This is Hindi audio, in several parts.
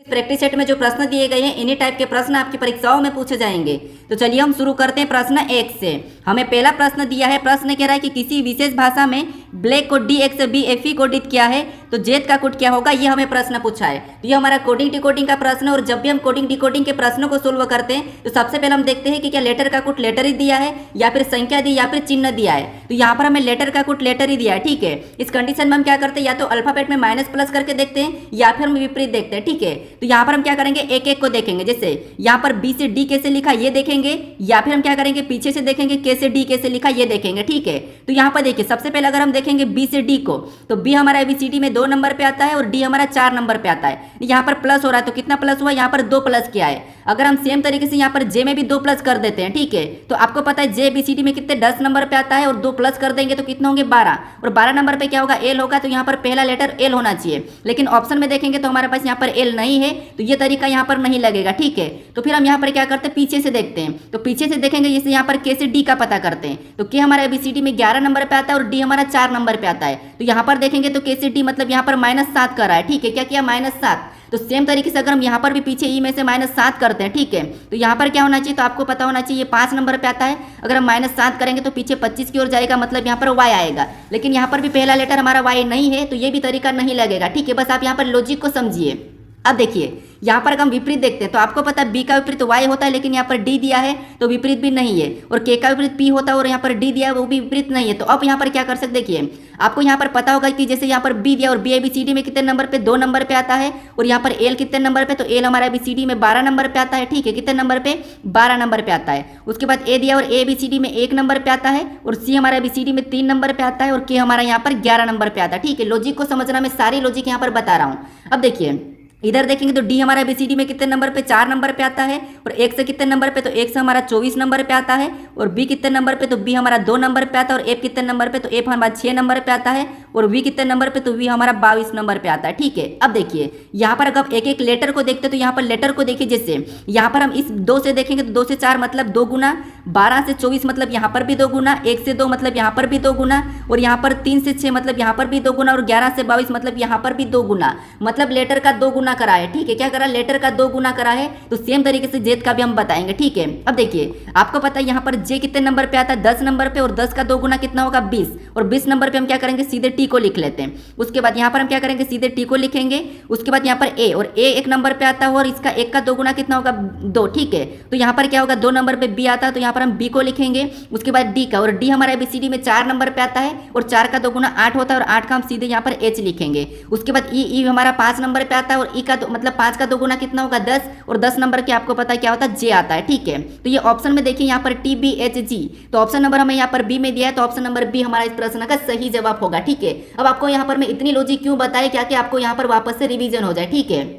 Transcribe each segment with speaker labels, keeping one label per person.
Speaker 1: प्रैक्टिस सेट में जो प्रश्न दिए गए हैं इन्हीं टाइप के प्रश्न आपकी परीक्षाओं में पूछे जाएंगे। तो चलिए हम शुरू करते हैं प्रश्न 1 से। हमें पहला प्रश्न दिया है, प्रश्न कह रहा है कि किसी विशेष भाषा में ब्लैक को DX से BFE कोडित किया है तो जेड का कोड क्या होगा, ये हमें प्रश्न पूछा है। तो ये हमारा कोडिंग डिकोडिंग का प्रश्न है और जब भी हम कोडिंग डिकोडिंग के प्रश्नों को सोल्व करते हैं तो सबसे पहले हम देखते हैं कि क्या लेटर का कोड लेटर ही दिया है या फिर संख्या दी या फिर चिन्ह दिया है। तो यहाँ पर हमें लेटर का कोड लेटर ही दिया है, ठीक है। इस कंडीशन में हम क्या करते हैं, या तो अल्फाबेट में माइनस प्लस करके देखते हैं या फिर हम विपरीत देखते हैं, ठीक है। तो यहाँ पर हम क्या करेंगे, एक एक को देखेंगे। जैसे यहाँ पर B से D कैसे लिखा ये देखेंगे, या फिर हम क्या करेंगे पीछे से देखेंगे K से D कैसे लिखा ये देखेंगे, ठीक है। तो यहाँ पर देखिए सबसे पहले अगर हम देखेंगे B से D को, तो B हमारा ABCD में 2 नंबर पे आता है और D हमारा 4 नंबर पे आता है। यहाँ पर प्लस हो रहा है तो कितना प्लस हुआ, यहाँ पर 2 प्लस किया है। अगर हम सेम तरीके से यहाँ पर J में भी 2 प्लस कर देते हैं, ठीक है, तो आपको पता है J ABCD में कितने 10 नंबर पे आता है और 2 प्लस कर देंगे तो कितने होंगे 12, और 12 नंबर पे क्या होगा L होगा। तो यहाँ पर पहला लेटर L होना चाहिए, लेकिन ऑप्शन में देखेंगे तो हमारे पास यहाँ पर L नहीं है, तो ये तरीका यहाँ पर नहीं लगेगा, ठीक है। तो फिर हम यहाँ पर क्या करते हैं, पीछे से देखते हैं। तो पीछे से देखेंगे जैसे यहाँ पर K से D का पता करते हैं, तो K हमारा ABCD में 11 नंबर पे आता है और D हमारा 4 नंबर पे आता है। तो यहाँ पर देखेंगे तो K से D मतलब यहाँ पर -7 कर रहा है, ठीक है। क्या किया, -7। तो सेम तरीके से अगर हम यहाँ पर भी पीछे ई में से -7 करते हैं, ठीक है, तो यहाँ पर क्या होना चाहिए, तो आपको पता होना चाहिए 5 नंबर पे आता है। अगर हम -7 करेंगे तो पीछे 25 की ओर जाएगा, मतलब यहाँ पर Y आएगा। लेकिन यहाँ पर भी पहला लेटर हमारा Y नहीं है, तो ये भी तरीका नहीं लगेगा, ठीक है। बस आप यहाँ पर लॉजिक को समझिए। अब देखिए यहाँ पर हम विपरीत देखते हैं, तो आपको पता है B का विपरीत Y होता है, लेकिन यहाँ पर D दिया है तो विपरीत भी नहीं है, और K का विपरीत P होता है और यहाँ पर D दिया है वो भी विपरीत नहीं है। तो अब यहाँ पर क्या कर सकते, देखिए आपको यहाँ पर पता होगा कि जैसे यहाँ पर B दिया और B ABCD में कितने नंबर पे 2 नंबर पे आता है, और यहाँ पर L कितने नंबर पे, तो L हमारा ABCD में 12 नंबर पे आता है, ठीक है। कितने नंबर पे, 12 नंबर पे आता है। उसके बाद A दिया और A ABCD में 1 नंबर पे आता है, और C हमारा ABCD में 3 नंबर पे आता है, और K हमारा यहाँ पर 11 नंबर पे आता है, ठीक है। लॉजिक को समझना, मैं सारी लॉजिक यहाँ पर बता रहा हूँ। अब देखिए इधर देखेंगे तो D हमारा ABCD में कितने नंबर पे, 4 नंबर पे आता है, और 1 से कितने नंबर पे, तो 1 से हमारा 24 नंबर पे आता है, और B कितने नंबर पे, तो B हमारा 2 नंबर पे आता है, और F कितने नंबर पे, तो F हमारा 6 नंबर पे आता है, और V कितने नंबर पे, तो V हमारा 22 नंबर पे आता है, ठीक है। अब देखिए यहाँ पर अगर एक एक लेटर को देखते तो यहाँ पर लेटर को देखिए, जैसे यहाँ पर हम इस 2 से देखेंगे तो 2 से 4 मतलब 2 गुना, 12 से 24 मतलब यहाँ पर भी 2 गुना, 1 से 2 मतलब यहाँ पर भी 2 गुना, और यहाँ पर 3 से 6 मतलब यहाँ पर भी 2 गुना, और 11 से 22 मतलब यहाँ पर भी 2 गुना, मतलब लेटर का 2 गुना करा है, ठीक है। क्या करा, लेटर का 2 गुना करा है। तो सेम तरीके से जेड का भी हम बताएंगे, ठीक है। अब देखिए आपको पता है यहाँ पर जे कितने नंबर पे आता है, 10 नंबर पे, और 10 का 2 गुना कितना होगा 20, और 20 नंबर पे हम क्या करेंगे, सीधे टी को लिख लेते हैं। उसके बाद यहाँ पर हम क्या करेंगे, सीधे टी को लिखेंगे। उसके बाद यहाँ पर ए, और ए 1 नंबर पे आता है, और इसका 1 का 2 गुना कितना होगा 2, ठीक है। तो यहाँ पर क्या होगा, 2 नंबर पे बी आता है, तो यहाँ पर हम बी को लिखेंगे। उसके बाद डी का, और डी हमारा ABCD में 4 नंबर पे आता है, और 4 का 2 गुना 8 होता है, और 8 का हम सीधे यहाँ पर एच लिखेंगे। उसके बाद ई हमारा 5 नंबर पे आता है, और ई का मतलब 5 का 2 गुना कितना होगा 10, और 10 नंबर के आपको पता है क्या होता है, जे आता है, ठीक है। तो ये ऑप्शन में देखिए यहाँ पर TBHG, तो ऑप्शन नंबर हमें यहाँ पर बी में दिया है, तो ऑप्शन नंबर बी हमारा इस प्रश्न का सही जवाब होगा, ठीक है। अब आपको यहाँ पर मैं इतनी लॉजिक क्यों बताई, क्या कि आपको यहाँ पर वापस से रिवीजन हो जाए, ठीक है।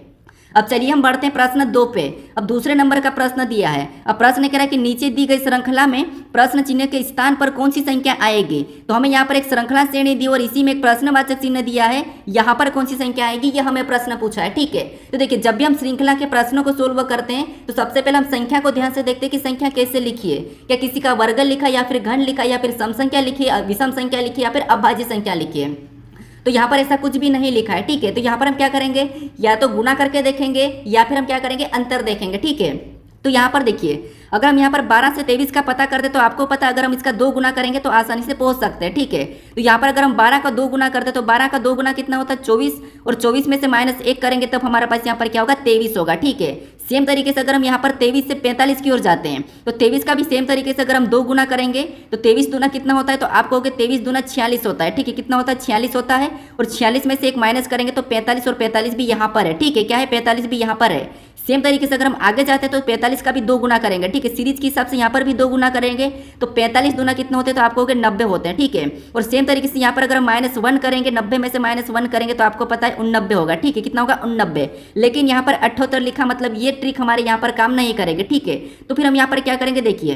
Speaker 1: अब चलिए हम बढ़ते हैं प्रश्न 2 पे। अब दूसरे नंबर का प्रश्न दिया है। अब प्रश्न कह रहा है कि नीचे दी गई श्रृंखला में प्रश्न चिन्ह के स्थान पर कौन सी संख्या आएगी। तो हमें यहाँ पर एक श्रृंखला श्रेणी दी और इसी में एक प्रश्नवाचक चिन्ह दिया है, यहाँ पर कौन सी संख्या आएगी ये हमें प्रश्न पूछा है, ठीक है। तो देखिए जब भी हम श्रृंखला के प्रश्नों को सोल्व करते हैं तो सबसे पहले हम संख्या को ध्यान से देखते हैं कि संख्या कैसे लिखी है, क्या किसी का वर्ग लिखा, या फिर घन लिखा, या फिर सम संख्या लिखी, विषम संख्या लिखी, या फिर अभाज्य संख्या लिखी है। तो यहाँ पर ऐसा कुछ भी नहीं लिखा है, ठीक है। तो यहाँ पर हम क्या करेंगे, या तो गुना करके देखेंगे, या फिर हम क्या करेंगे अंतर देखेंगे, ठीक है। तो यहाँ पर देखिए अगर हम यहाँ पर 12 से 23 का पता करते तो आपको पता अगर हम इसका 2 गुना करेंगे तो आसानी से पहुंच सकते हैं, ठीक है। तो यहाँ पर अगर हम 12 का 2 गुना करते तो 12 का 2 गुना कितना होता है 24, और 24 में से -1 करेंगे तब हमारे पास यहाँ पर क्या होगा 23 होगा, ठीक है। सेम तरीके से अगर हम यहाँ पर 23 से 45 की ओर जाते हैं तो 23 का भी सेम तरीके से अगर हम 2 गुना करेंगे तो 23 दूना कितना होता है, तो आप कहोगे 23 दूना 46 होता है, ठीक है। कितना होता है 46 होता है, और 46 में से 1 माइनस करेंगे तो 45, और 45 भी यहाँ पर है, ठीक है। क्या है 45 भी यहाँ पर है। सेम तरीके से अगर हम आगे जाते हैं तो 45 का भी 2 गुना करेंगे, ठीक है। सीरीज के हिसाब से यहाँ पर भी 2 गुना करेंगे तो 45 दूना कितने होते हैं, तो आप कहोगे 90 होते हैं, ठीक है। और सेम तरीके से यहाँ पर अगर हम -1 करेंगे, 90 में से -1 करेंगे तो आपको पता है 89 होगा, ठीक है। कितना होगा 89, लेकिन यहाँ पर 78 लिखा, मतलब ये ट्रिक हमारे यहाँ पर काम नहीं करेंगे, ठीक है। तो फिर हम यहाँ पर क्या करेंगे, देखिए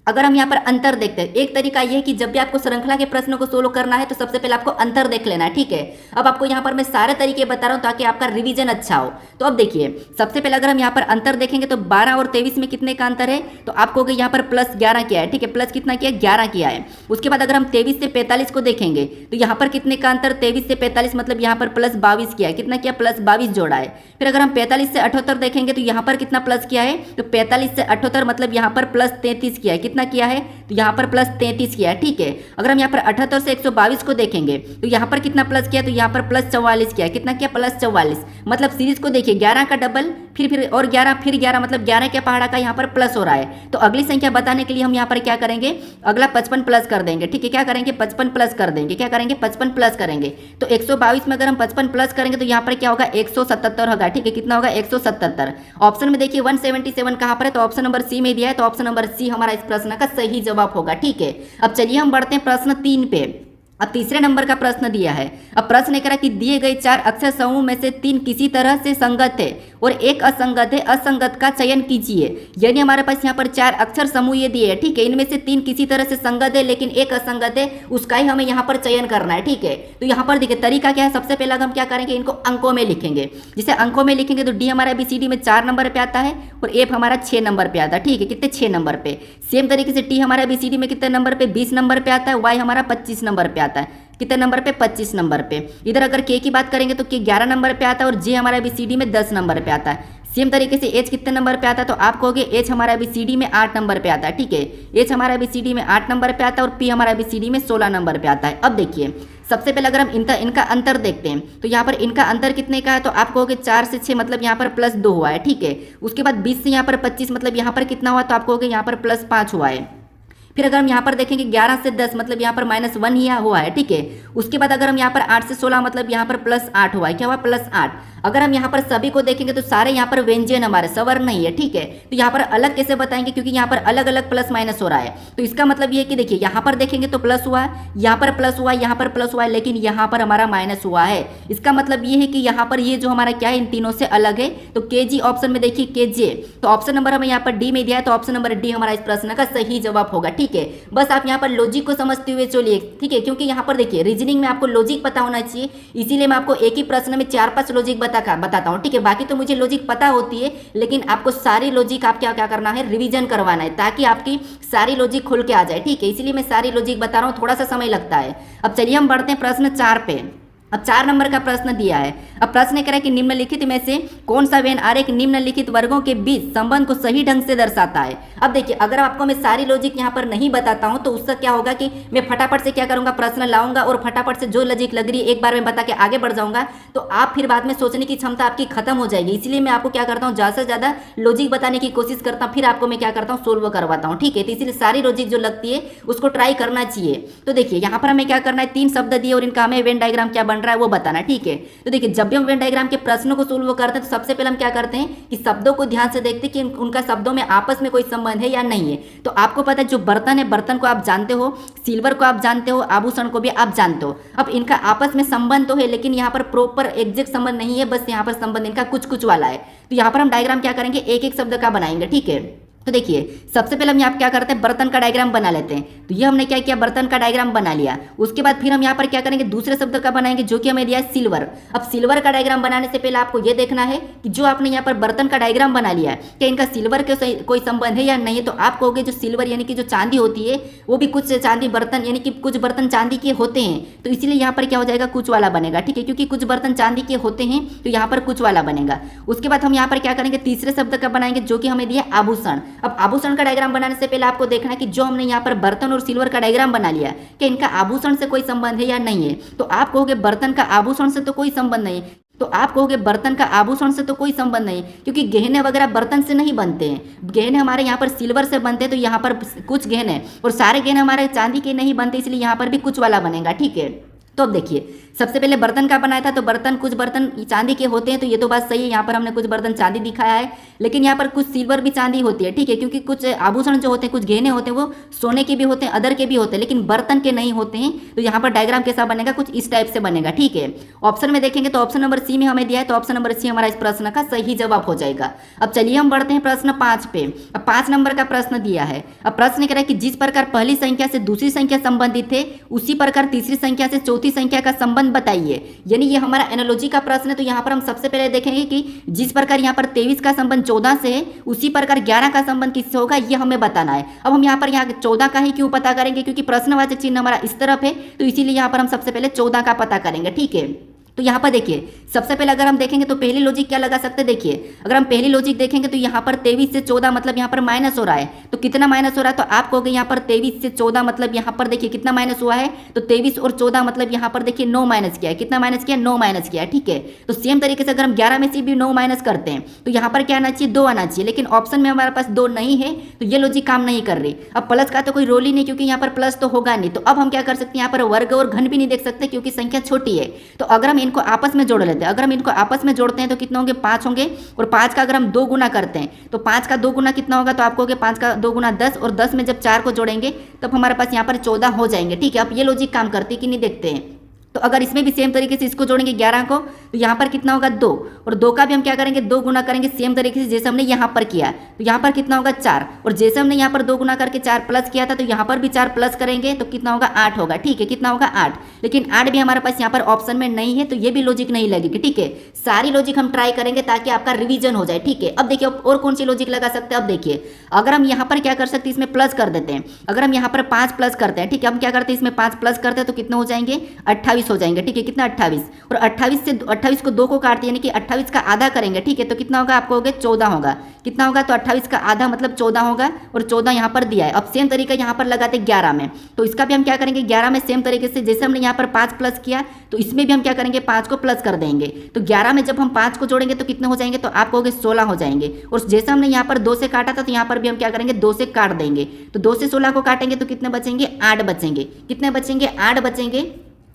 Speaker 1: अगर हम यहाँ पर अंतर देखते हैं, एक तरीका ये है कि जब भी आपको श्रृंखला के प्रश्नों को सोल्व करना है तो सबसे पहले आपको अंतर देख लेना है, ठीक है। अब आपको यहाँ पर मैं सारे तरीके बता रहा हूँ ताकि आपका रिवीजन अच्छा हो। तो अब देखिए, सबसे पहले अगर हम यहाँ पर अंतर देखेंगे तो 12 और 23 में कितने का अंतर है, तो आपको यहाँ पर +11 किया है, ठीक है। प्लस कितना किया, 11 किया है। उसके बाद अगर हम 23 से 45 को देखेंगे तो यहाँ पर कितने का अंतर, 23 से 45 मतलब यहाँ पर +22 किया है, कितना किया, +22 जोड़ा है। फिर अगर हम 45 से 78 देखेंगे तो यहाँ पर कितना प्लस किया है, तो 45 से 78 मतलब यहाँ पर +33 किया है, कितना किया है, तो यहाँ पर +33 किया है, ठीक है। अगर हम यहाँ पर 78 से 122 को देखेंगे तो यहाँ पर कितना प्लस किया, तो यहाँ पर +44 किया है, कितना किया, +44 मतलब सीरीज को देखिए 11 का डबल फिर और 11 फिर 11 मतलब 11 के पहाड़ा का यहाँ पर प्लस हो रहा है। तो अगली संख्या बताने के लिए हम यहाँ पर क्या करेंगे, अगला 55 प्लस कर देंगे, ठीक है। क्या करेंगे, 55 प्लस कर देंगे, क्या करेंगे, 55 प्लस करेंगे। तो 122 में अगर हम 55 प्लस करेंगे तो यहाँ पर क्या होगा, 177 होगा, ठीक है। कितना होगा, 177। ऑप्शन में देखिए 177 कहाँ पर है, तो ऑप्शन नंबर सी में दिया है, तो ऑप्शन नंबर सी हमारा इस प्रश्न का सही जवाब होगा, ठीक है। अब चलिए हम बढ़ते हैं प्रश्न 3 पे। अब तीसरे नंबर का प्रश्न दिया है। अब प्रश्न कह रहा है कि दिए गए 4 अक्षर समूह में से 3 किसी तरह से संगत है और एक असंगत है, असंगत का चयन कीजिए। यानी हमारे पास यहाँ पर 4 अक्षर समूह ये दिए हैं, ठीक है। इनमें से 3 किसी तरह से संगत है लेकिन एक असंगत है, उसका ही हमें यहाँ पर चयन करना है, ठीक है। तो यहाँ पर देखिए तरीका क्या है, सबसे पहले हम क्या करेंगे, इनको अंकों में लिखेंगे। जैसे अंकों में लिखेंगे तो डी हमारा ABCD में 4 नंबर पे आता है और एफ हमारा 6 नंबर पे आता है, ठीक है। कितने, 6 नंबर पे। सेम तरीके से टी हमारा ABCD में कितने नंबर पे, 20 नंबर पे आता है। वाई हमारा 25 नंबर पे आता है, कितने नंबर पे, 25 नंबर पे। इधर अगर के की बात करेंगे तो के 11 नंबर पे आता है और जे हमारा ABCD में 10 नंबर पे आता है। सेम तरीके से एच कितने नंबर पे आता है, तो आप कहोगे एच हमारा ABCD में 8 नंबर पे आता है, ठीक है। एच हमारा ABCD में 8 नंबर पे आता है और पी हमारा ABCD में 16 नंबर पे आता है। अब देखिए सबसे पहले अगर हम इनका अंतर देखते हैं तो यहाँ पर इनका अंतर कितने का है, तो आप कहोगे 4 से 6 मतलब यहाँ पर +2 हुआ है, ठीक है। उसके बाद 20 से यहाँ पर 25 मतलब यहाँ पर कितना हुआ, तो आप कहोगे यहाँ पर +5 हुआ है। फिर अगर हम यहाँ पर देखेंगे 11 से 10 मतलब यहाँ पर -1 ही हुआ है, ठीक है। उसके बाद अगर हम यहाँ पर 8 से 16 मतलब यहाँ पर +8 हुआ है, क्या हुआ, +8। अगर हम यहाँ पर सभी को देखेंगे तो सारे यहाँ पर व्यंजन हमारे सवर नहीं है, ठीक है। तो यहाँ पर अलग कैसे बताएंगे, क्योंकि यहाँ पर अलग अलग प्लस माइनस हो रहा है। तो इसका मतलब ये है कि देखिए यहाँ पर देखेंगे तो प्लस हुआ है, यहाँ पर प्लस हुआ है, यहाँ पर प्लस हुआ है, लेकिन यहाँ पर हमारा माइनस हुआ है। इसका मतलब ये है कि यहाँ पर ये जो हमारा क्या है, इन तीनों से अलग है। तो KG ऑप्शन में देखिए KJ, तो ऑप्शन नंबर हमें यहाँ पर डी में दिया है, तो ऑप्शन नंबर डी हमारा इस प्रश्न का सही जवाब होगा, ठीक है। बस आप यहाँ पर लॉजिक को समझते हुए चलिए, ठीक है, क्योंकि यहाँ पर देखिए रीजनिंग में आपको लॉजिक पता होना चाहिए, इसीलिए मैं आपको एक ही प्रश्न में 4-5 लॉजिक बताता हूँ, ठीक है। बाकी तो मुझे लॉजिक पता होती है, लेकिन आपको सारी लॉजिक आप क्या करना है, रिवीजन करवाना है, ताकि आपकी सारी लॉजिक खुल के आ जाए, ठीक है। इसीलिए मैं सारी लॉजिक बता रहा हूँ, थोड़ा सा समय लगता है। अब चलिए हम बढ़ते हैं प्रश्न 4 पे। अब 4 नंबर का प्रश्न दिया है। अब प्रश्न कह रहा है कि निम्नलिखित में से कौन सा व्यन आरेख निम्नलिखित वर्गों के बीच संबंध को सही ढंग से दर्शाता है। अब देखिए अगर आपको मैं सारी लॉजिक यहाँ पर नहीं बताता हूँ तो उससे क्या होगा कि मैं फटाफट से क्या करूँगा, प्रश्न लाऊंगा और फटाफट से जो लॉजिक लग रही है एक बार में बता के आगे बढ़ जाऊँगा, तो आप फिर बाद में सोचने की क्षमता आपकी खत्म हो जाएगी। इसलिए मैं आपको क्या करता हूँ, ज़्यादा से ज़्यादा लॉजिक बताने की कोशिश करता हूँ, फिर आपको मैं क्या करता हूँ, सोल्व करवाता हूँ, ठीक है। तो इसलिए सारी लॉजिक जो लगती है उसको ट्राई करना चाहिए। तो देखिए यहाँ पर हमें क्या करना है, 3 शब्द दिए और इनका हमें वेन डायग्राम क्या बन रहा है वो बताना है, ठीक है। तो देखिए जब भी हम वेन डायग्राम के प्रश्नों को सोल्व करते हैं तो सबसे पहले हम क्या करते हैं कि शब्दों को ध्यान से देखते हैं कि उनका शब्दों में आपस में कोई संबंध है या नहीं है। तो आपको पता है जो बर्तन है, बर्तन को आप जानते हो, सिल्वर को आप जानते हो, आभूषण को भी आप जानते हो। अब इनका आपस में संबंध तो है, लेकिन यहाँ पर प्रॉपर एग्जैक्ट संबंध नहीं है, बस यहाँ पर संबंध इनका कुछ कुछ वाला है। तो यहाँ पर हम डायग्राम क्या करेंगे, एक एक शब्द का बनाएंगे, ठीक है। तो देखिए सबसे पहले हम यहाँ क्या करते हैं, बर्तन का डायग्राम बना लेते हैं। तो ये हमने क्या किया, बर्तन का डायग्राम बना लिया। उसके बाद फिर हम यहाँ पर क्या करेंगे, दूसरे शब्द का बनाएंगे जो कि हमें दिया है सिल्वर। अब सिल्वर का डायग्राम बनाने से पहले आपको ये देखना है कि जो आपने यहाँ पर बर्तन का डायग्राम बना लिया है क्या इनका सिल्वर के कोई संबंध है या नहीं है। तो आप कहोगे जो सिल्वर यानी कि जो चांदी होती है वो भी कुछ चांदी बर्तन यानी कि कुछ बर्तन चांदी के होते हैं, तो इसलिए यहाँ पर क्या हो जाएगा, कुछ वाला बनेगा, ठीक है, क्योंकि कुछ बर्तन चांदी के होते हैं तो यहाँ पर कुछ वाला बनेगा। उसके बाद हम यहाँ पर क्या करेंगे, तीसरे शब्द का बनाएंगे जो कि हमें दिया आभूषण। अब आभूषण का डायग्राम बनाने से पहले आपको देखना है कि जो हमने यहाँ पर बर्तन और सिल्वर का डायग्राम बना लिया कि इनका आभूषण से कोई संबंध है या नहीं है। तो आप कहोगे बर्तन का आभूषण से तो कोई संबंध नहीं, तो आप कहोगे बर्तन का आभूषण से तो कोई संबंध नहीं, क्योंकि गहने वगैरह बर्तन से नहीं बनते हैं, गहने हमारे यहाँ पर सिल्वर से बनते हैं। तो यहाँ पर कुछ गहने और सारे गहने हमारे चांदी के नहीं बनते, इसलिए यहाँ पर भी कुछ वाला बनेगा, ठीक है। तो अब देखिए, सबसे पहले बर्तन का बनाया था, तो बर्तन कुछ बर्तन चांदी के होते हैं, तो ये तो बात सही है। यहाँ पर हमने कुछ बर्तन चांदी दिखाया है, लेकिन यहाँ पर कुछ सिल्वर भी चांदी होती है, ठीक है, क्योंकि कुछ आभूषण जो होते हैं, कुछ गहने होते हैं, वो सोने के भी होते हैं, अदर के भी होते हैं, लेकिन बर्तन के नहीं होते हैं। तो यहाँ पर डायग्राम कैसा बनेगा, कुछ इस टाइप से बनेगा, ठीक है। ऑप्शन में देखेंगे तो ऑप्शन नंबर सी में हमें दिया है, तो ऑप्शन नंबर सी हमारा इस प्रश्न का सही जवाब हो जाएगा। अब चलिए हम बढ़ते हैं प्रश्न 5 पे। अब 5 नंबर का प्रश्न दिया है। अब प्रश्न कह रहा है कि जिस प्रकार पहली संख्या से दूसरी संख्या संबंधित है, उसी प्रकार तीसरी संख्या से चौथी संख्या का संबंध बताइए। यानी ये हमारा एनालॉजी का प्रश्न है। तो यहाँ पर हम सबसे पहले देखेंगे कि जिस प्रकार यहाँ पर 23 का संबंध 14 से है, उसी प्रकार 11 का संबंध किससे होगा, ये हमें बताना है। अब हम यहाँ पर 14 का ही क्यों पता करेंगे, क्योंकि प्रश्नवाचक चिन्ह हमारा इस तरफ है, तो इसीलिए यहाँ पर हम सबसे पहले 14 का पता करेंगे, ठीक है। तो यहाँ पर देखिए, सबसे पहले अगर हम देखेंगे तो पहली लॉजिक क्या लगा सकते हैं। देखिए, अगर हम पहली लॉजिक देखेंगे तो यहाँ पर 23 से 14 मतलब यहाँ पर माइनस हो रहा है, तो कितना माइनस हो रहा है, तो आप कहोगे यहाँ पर 23 से 14 मतलब यहाँ पर देखिए कितना माइनस हुआ है, तो 23 और 14 मतलब यहाँ पर देखिए 9 माइनस किया है। कितना माइनस किया, 9 माइनस किया है, ठीक है। तो सेम तरीके से अगर हम 11 में से भी 9 माइनस करते हैं, तो यहाँ पर क्या आना चाहिए, 2 आना चाहिए, लेकिन ऑप्शन में हमारे पास 2 नहीं है, तो ये लॉजिक काम नहीं कर रही। अब प्लस का तो कोई रोल ही नहीं, क्योंकि यहाँ पर प्लस तो होगा नहीं। तो अब हम क्या कर सकते हैं, यहाँ पर वर्ग और घन भी नहीं देख सकते, क्योंकि संख्या छोटी है। तो अगर हम इनको आपस में जोड़ लेते हैं, अगर हम इनको आपस में जोड़ते हैं तो कितना होंगे, 5 होंगे। और 5 का अगर हम 2 गुना करते हैं, तो 5 का 2 गुना कितना होगा, तो आपको 5 का 2 गुना 10, और 10 में जब 4 को जोड़ेंगे तब हमारे पास यहाँ पर 14 हो जाएंगे, ठीक है। अब ये लॉजिक काम करती है कि नहीं, देखते हैं। तो अगर इसमें भी सेम तरीके से इसको जोड़ेंगे 11 को, तो यहाँ पर कितना होगा, 2, और 2 का भी हम क्या करेंगे, 2 गुना करेंगे सेम तरीके से जैसे हमने यहाँ पर किया। तो यहाँ पर कितना होगा, 4, और जैसे हमने यहाँ पर 2 गुना करके 4 प्लस किया था, तो यहाँ पर भी 4 प्लस करेंगे तो कितना होगा, 8 होगा, ठीक है। कितना होगा, 8। लेकिन 8 भी हमारे पास यहाँ पर ऑप्शन में नहीं है, तो ये भी लॉजिक नहीं लगेगी, ठीक है। सारी लॉजिक हम ट्राई करेंगे ताकि आपका रिवीजन हो जाए, ठीक है। अब देखिए और कौन सी लॉजिक लगा सकते हैं। अब देखिए, अगर हम यहाँ पर क्या कर सकते हैं, इसमें प्लस कर देते हैं। अगर हम यहाँ पर 5 प्लस करते हैं, ठीक है, हम क्या करते हैं, इसमें 5 प्लस करते हैं तो कितना हो जाएंगे, 28 हो जाएंगे, ठीक है। कितना, 28, और 28 को 2 को काटते यानी कि 28 का आधा करेंगे, ठीक है। तो कितना होगा, आपको होगा 14 होगा। कितना होगा, तो 28 का आधा मतलब 14 होगा, और 14 यहाँ पर दिया है। अब सेम तरीका यहाँ पर लगाते 11 में, तो इसका भी हम क्या करेंगे, 11 में सेम तरीके से जैसे हमने यहाँ पर 5 प्लस किया, तो इसमें भी हम क्या करेंगे, 5 को प्लस कर देंगे। तो 11 में जब हम 5 को जोड़ेंगे तो कितने हो जाएंगे, तो आप कहोगे 16 हो जाएंगे। और जैसे हमने यहाँ पर 2 से काटा था, तो यहाँ पर भी हम क्या करेंगे, 2 से काट देंगे। तो 2 से 16 को काटेंगे तो कितने बचेंगे, 8 बचेंगे। कितने बचेंगे, 8 बचेंगे।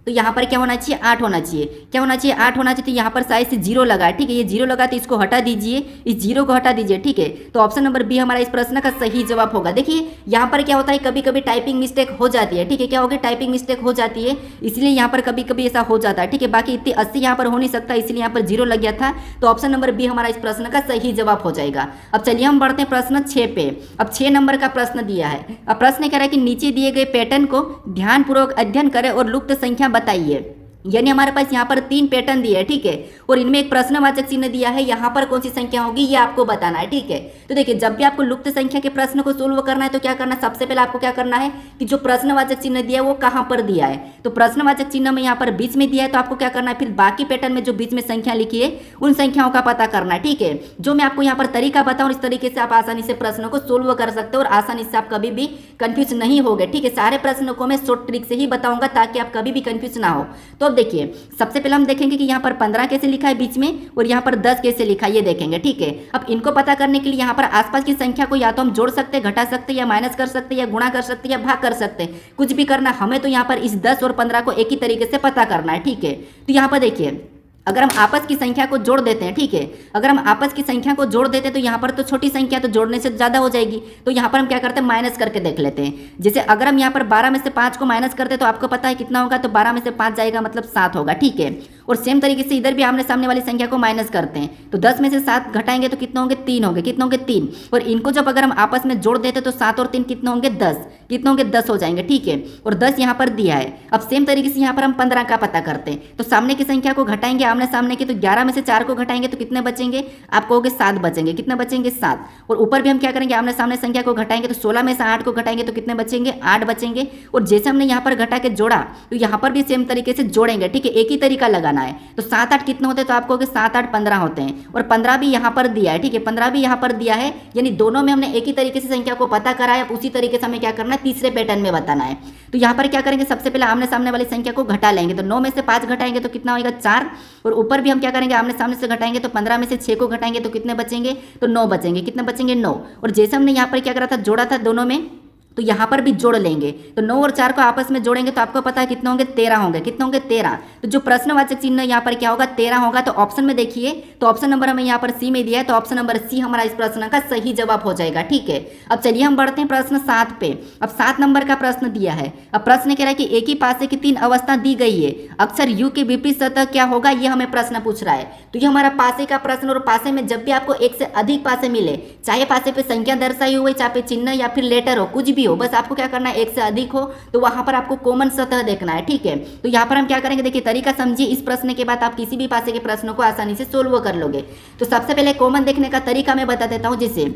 Speaker 1: तो यहाँ पर क्या होना चाहिए, 8 होना चाहिए। क्या होना चाहिए, 8 होना चाहिए। तो यहाँ पर साइड से 0 लगा है, ठीक है। ये 0 लगा तो इसको हटा दीजिए, इस 0 को हटा दीजिए, ठीक है। तो ऑप्शन नंबर बी हमारा इस प्रश्न का सही जवाब होगा। देखिए यहाँ पर क्या होता है, कभी कभी टाइपिंग मिस्टेक हो जाती है, ठीक है। क्या होगी, टाइपिंग मिस्टेक हो जाती है, इसलिए यहाँ पर कभी कभी ऐसा हो जाता है, ठीक है। बाकी इतनी 80 यहाँ पर हो नहीं सकता, इसलिए यहाँ पर 0 लग गया था। तो ऑप्शन नंबर बी हमारा इस प्रश्न का सही जवाब हो जाएगा। अब चलिए हम बढ़ते हैं प्रश्न 6 पे। अब 6 नंबर का प्रश्न दिया है। अब प्रश्न कह रहा है कि नीचे दिए गए पैटर्न को ध्यानपूर्वक अध्ययन करें और लुप्त संख्या बताइए। यानी हमारे पास यहाँ पर 3 पैटर्न दिए है, ठीक है, और इनमें एक प्रश्नवाचक चिन्ह दिया है। यहाँ पर कौन सी संख्या होगी ये आपको बताना है, ठीक है। तो देखिए, जब भी आपको लुप्त संख्या के प्रश्न को सोल्व करना है तो क्या करना है, सबसे पहले आपको क्या करना है कि जो प्रश्नवाचक चिन्ह दिया है वो कहाँ पर दिया है। तो प्रश्नवाचक चिन्ह में यहाँ पर बीच में दिया है, तो आपको क्या करना है, फिर बाकी पैटर्न में जो बीच में संख्या लिखी है उन संख्याओं का पता करना है, ठीक है। जो मैं आपको यहाँ पर तरीका बताऊँ, इस तरीके से आप आसानी से प्रश्नों को सोल्व कर सकते हो और आसानी से आप कभी भी कंफ्यूज नहीं होगे, ठीक है। सारे प्रश्नों को मैं शॉर्ट ट्रिक से ही बताऊंगा ताकि आप कभी भी कंफ्यूज ना हो। तो अब देखिए, सबसे पहले हम देखेंगे कि यहाँ पर 15 कैसे लिखा है बीच में, और यहाँ पर 10 कैसे लिखा है, ये देखेंगे, ठीक है। अब इनको पता करने के लिए यहाँ पर आसपास की संख्या को या तो हम जोड़ सकते हैं, घटा सकते हैं, या माइनस कर सकते हैं, या गुणा कर सकते हैं, या भाग कर सकते हैं, कुछ भी करना। हमें तो यहाँ पर इस 10 और 15 को एक ही तरीके से पता करना है, ठीक है। तो यहाँ पर देखिए, अगर हम आपस की संख्या को जोड़ देते हैं, ठीक है, अगर हम आपस की संख्या को जोड़ देते हैं तो यहाँ पर तो छोटी संख्या तो जोड़ने से ज़्यादा हो जाएगी। तो यहाँ पर हम क्या करते हैं, माइनस करके देख लेते हैं। जैसे अगर हम यहाँ पर 12 में से 5 को माइनस करते हैं तो आपको पता है कितना होगा, तो 12 में से 5 जाएगा मतलब 7 होगा, ठीक है। और सेम तरीके से इधर भी आमने सामने वाली संख्या को माइनस करते हैं, तो 10 में से 7 घटाएंगे तो कितने होंगे, 3 होंगे। कितने होंगे, 3। और इनको जब अगर हम आपस में जोड़ देते तो 7 और 3 कितने होंगे, 10। कितने होंगे, 10 हो जाएंगे, ठीक है। और 10 यहाँ पर दिया है। अब सेम तरीके से यहाँ पर हम 15 का पता करते हैं, तो सामने की संख्या को घटाएंगे आमने सामने की, तो 11 में से 4 को घटाएंगे तो कितने बचेंगे, आप कहोगे 7 बचेंगे। कितने बचेंगे, 7। और ऊपर भी हम क्या करेंगे, आमने सामने संख्या को घटाएंगे, तो 16 में से 8 को घटाएंगे तो कितने बचेंगे, 8 बचेंगे। और जैसे हमने यहाँ पर घटा के जोड़ा, तो यहाँ पर भी सेम तरीके से जोड़ेंगे, ठीक है। एक ही तरीका लगाना है। तो 7 8 कितने होते हैं, तो आप कहोगे 7 8 15 होते हैं। और 15 भी यहाँ पर दिया है, ठीक है, 15 भी यहाँ पर दिया है। यानी दोनों में हमने एक ही तरीके से संख्या को पता करा है। उसी तरीके से हमें क्या करना है, तीसरे पैटर्न में बताना है। तो यहाँ पर क्या करेंगे, सबसे पहले आमने सामने वाली संख्या को घटा लेंगे, तो 9 में से 5 घटाएंगे तो कितना होगा, 4। और ऊपर भी हम क्या करेंगे, आमने सामने से घटाएंगे, तो 15 में से 6 को घटाएंगे तो कितने बचेंगे, तो 9 बचेंगे। कितने बचेंगे, 9। और जैसे हमने यहाँ पर क्या करा था, जोड़ा था दोनों में, तो यहाँ पर भी जोड़ लेंगे। तो 9 और 4 को आपस में जोड़ेंगे तो आपको पता है कितने होंगे, 13 होंगे। कितने होंगे, 13। तो जो प्रश्नवाचक चिन्ह यहाँ पर क्या होगा, 13 होगा। तो ऑप्शन में देखिए, तो ऑप्शन नंबर हमें यहाँ पर सी में दिया है, तो ऑप्शन नंबर सी हमारा इस प्रश्न का सही जवाब हो जाएगा। ठीक है, अब चलिए हम बढ़ते हैं प्रश्न 7 पे। अब 7 नंबर का प्रश्न दिया है। अब प्रश्न कह रहा है कि एक ही पासे की 3 अवस्था दी गई है, अक्षर यू के विपरीत सतह क्या होगा, ये हमें प्रश्न पूछ रहा है। तो ये हमारा पासे का प्रश्न, और पासे में जब भी आपको एक से अधिक पासे मिले, चाहे पासे पे संख्या दर्शाई हुई, चाहे चिन्ह या फिर लेटर हो, कुछ भी हो, बस आपको क्या करना है, एक से अधिक हो तो वहां पर आपको कॉमन सतह देखना है। ठीक है, तो यहाँ पर हम क्या करेंगे, देखिए तरीका समझिए। इस प्रश्न के बाद आप किसी भी पासे के प्रश्नों को आसानी से सोल्व कर लोगे। तो सबसे पहले कॉमन देखने का तरीका मैं बता देता हूँ। जैसे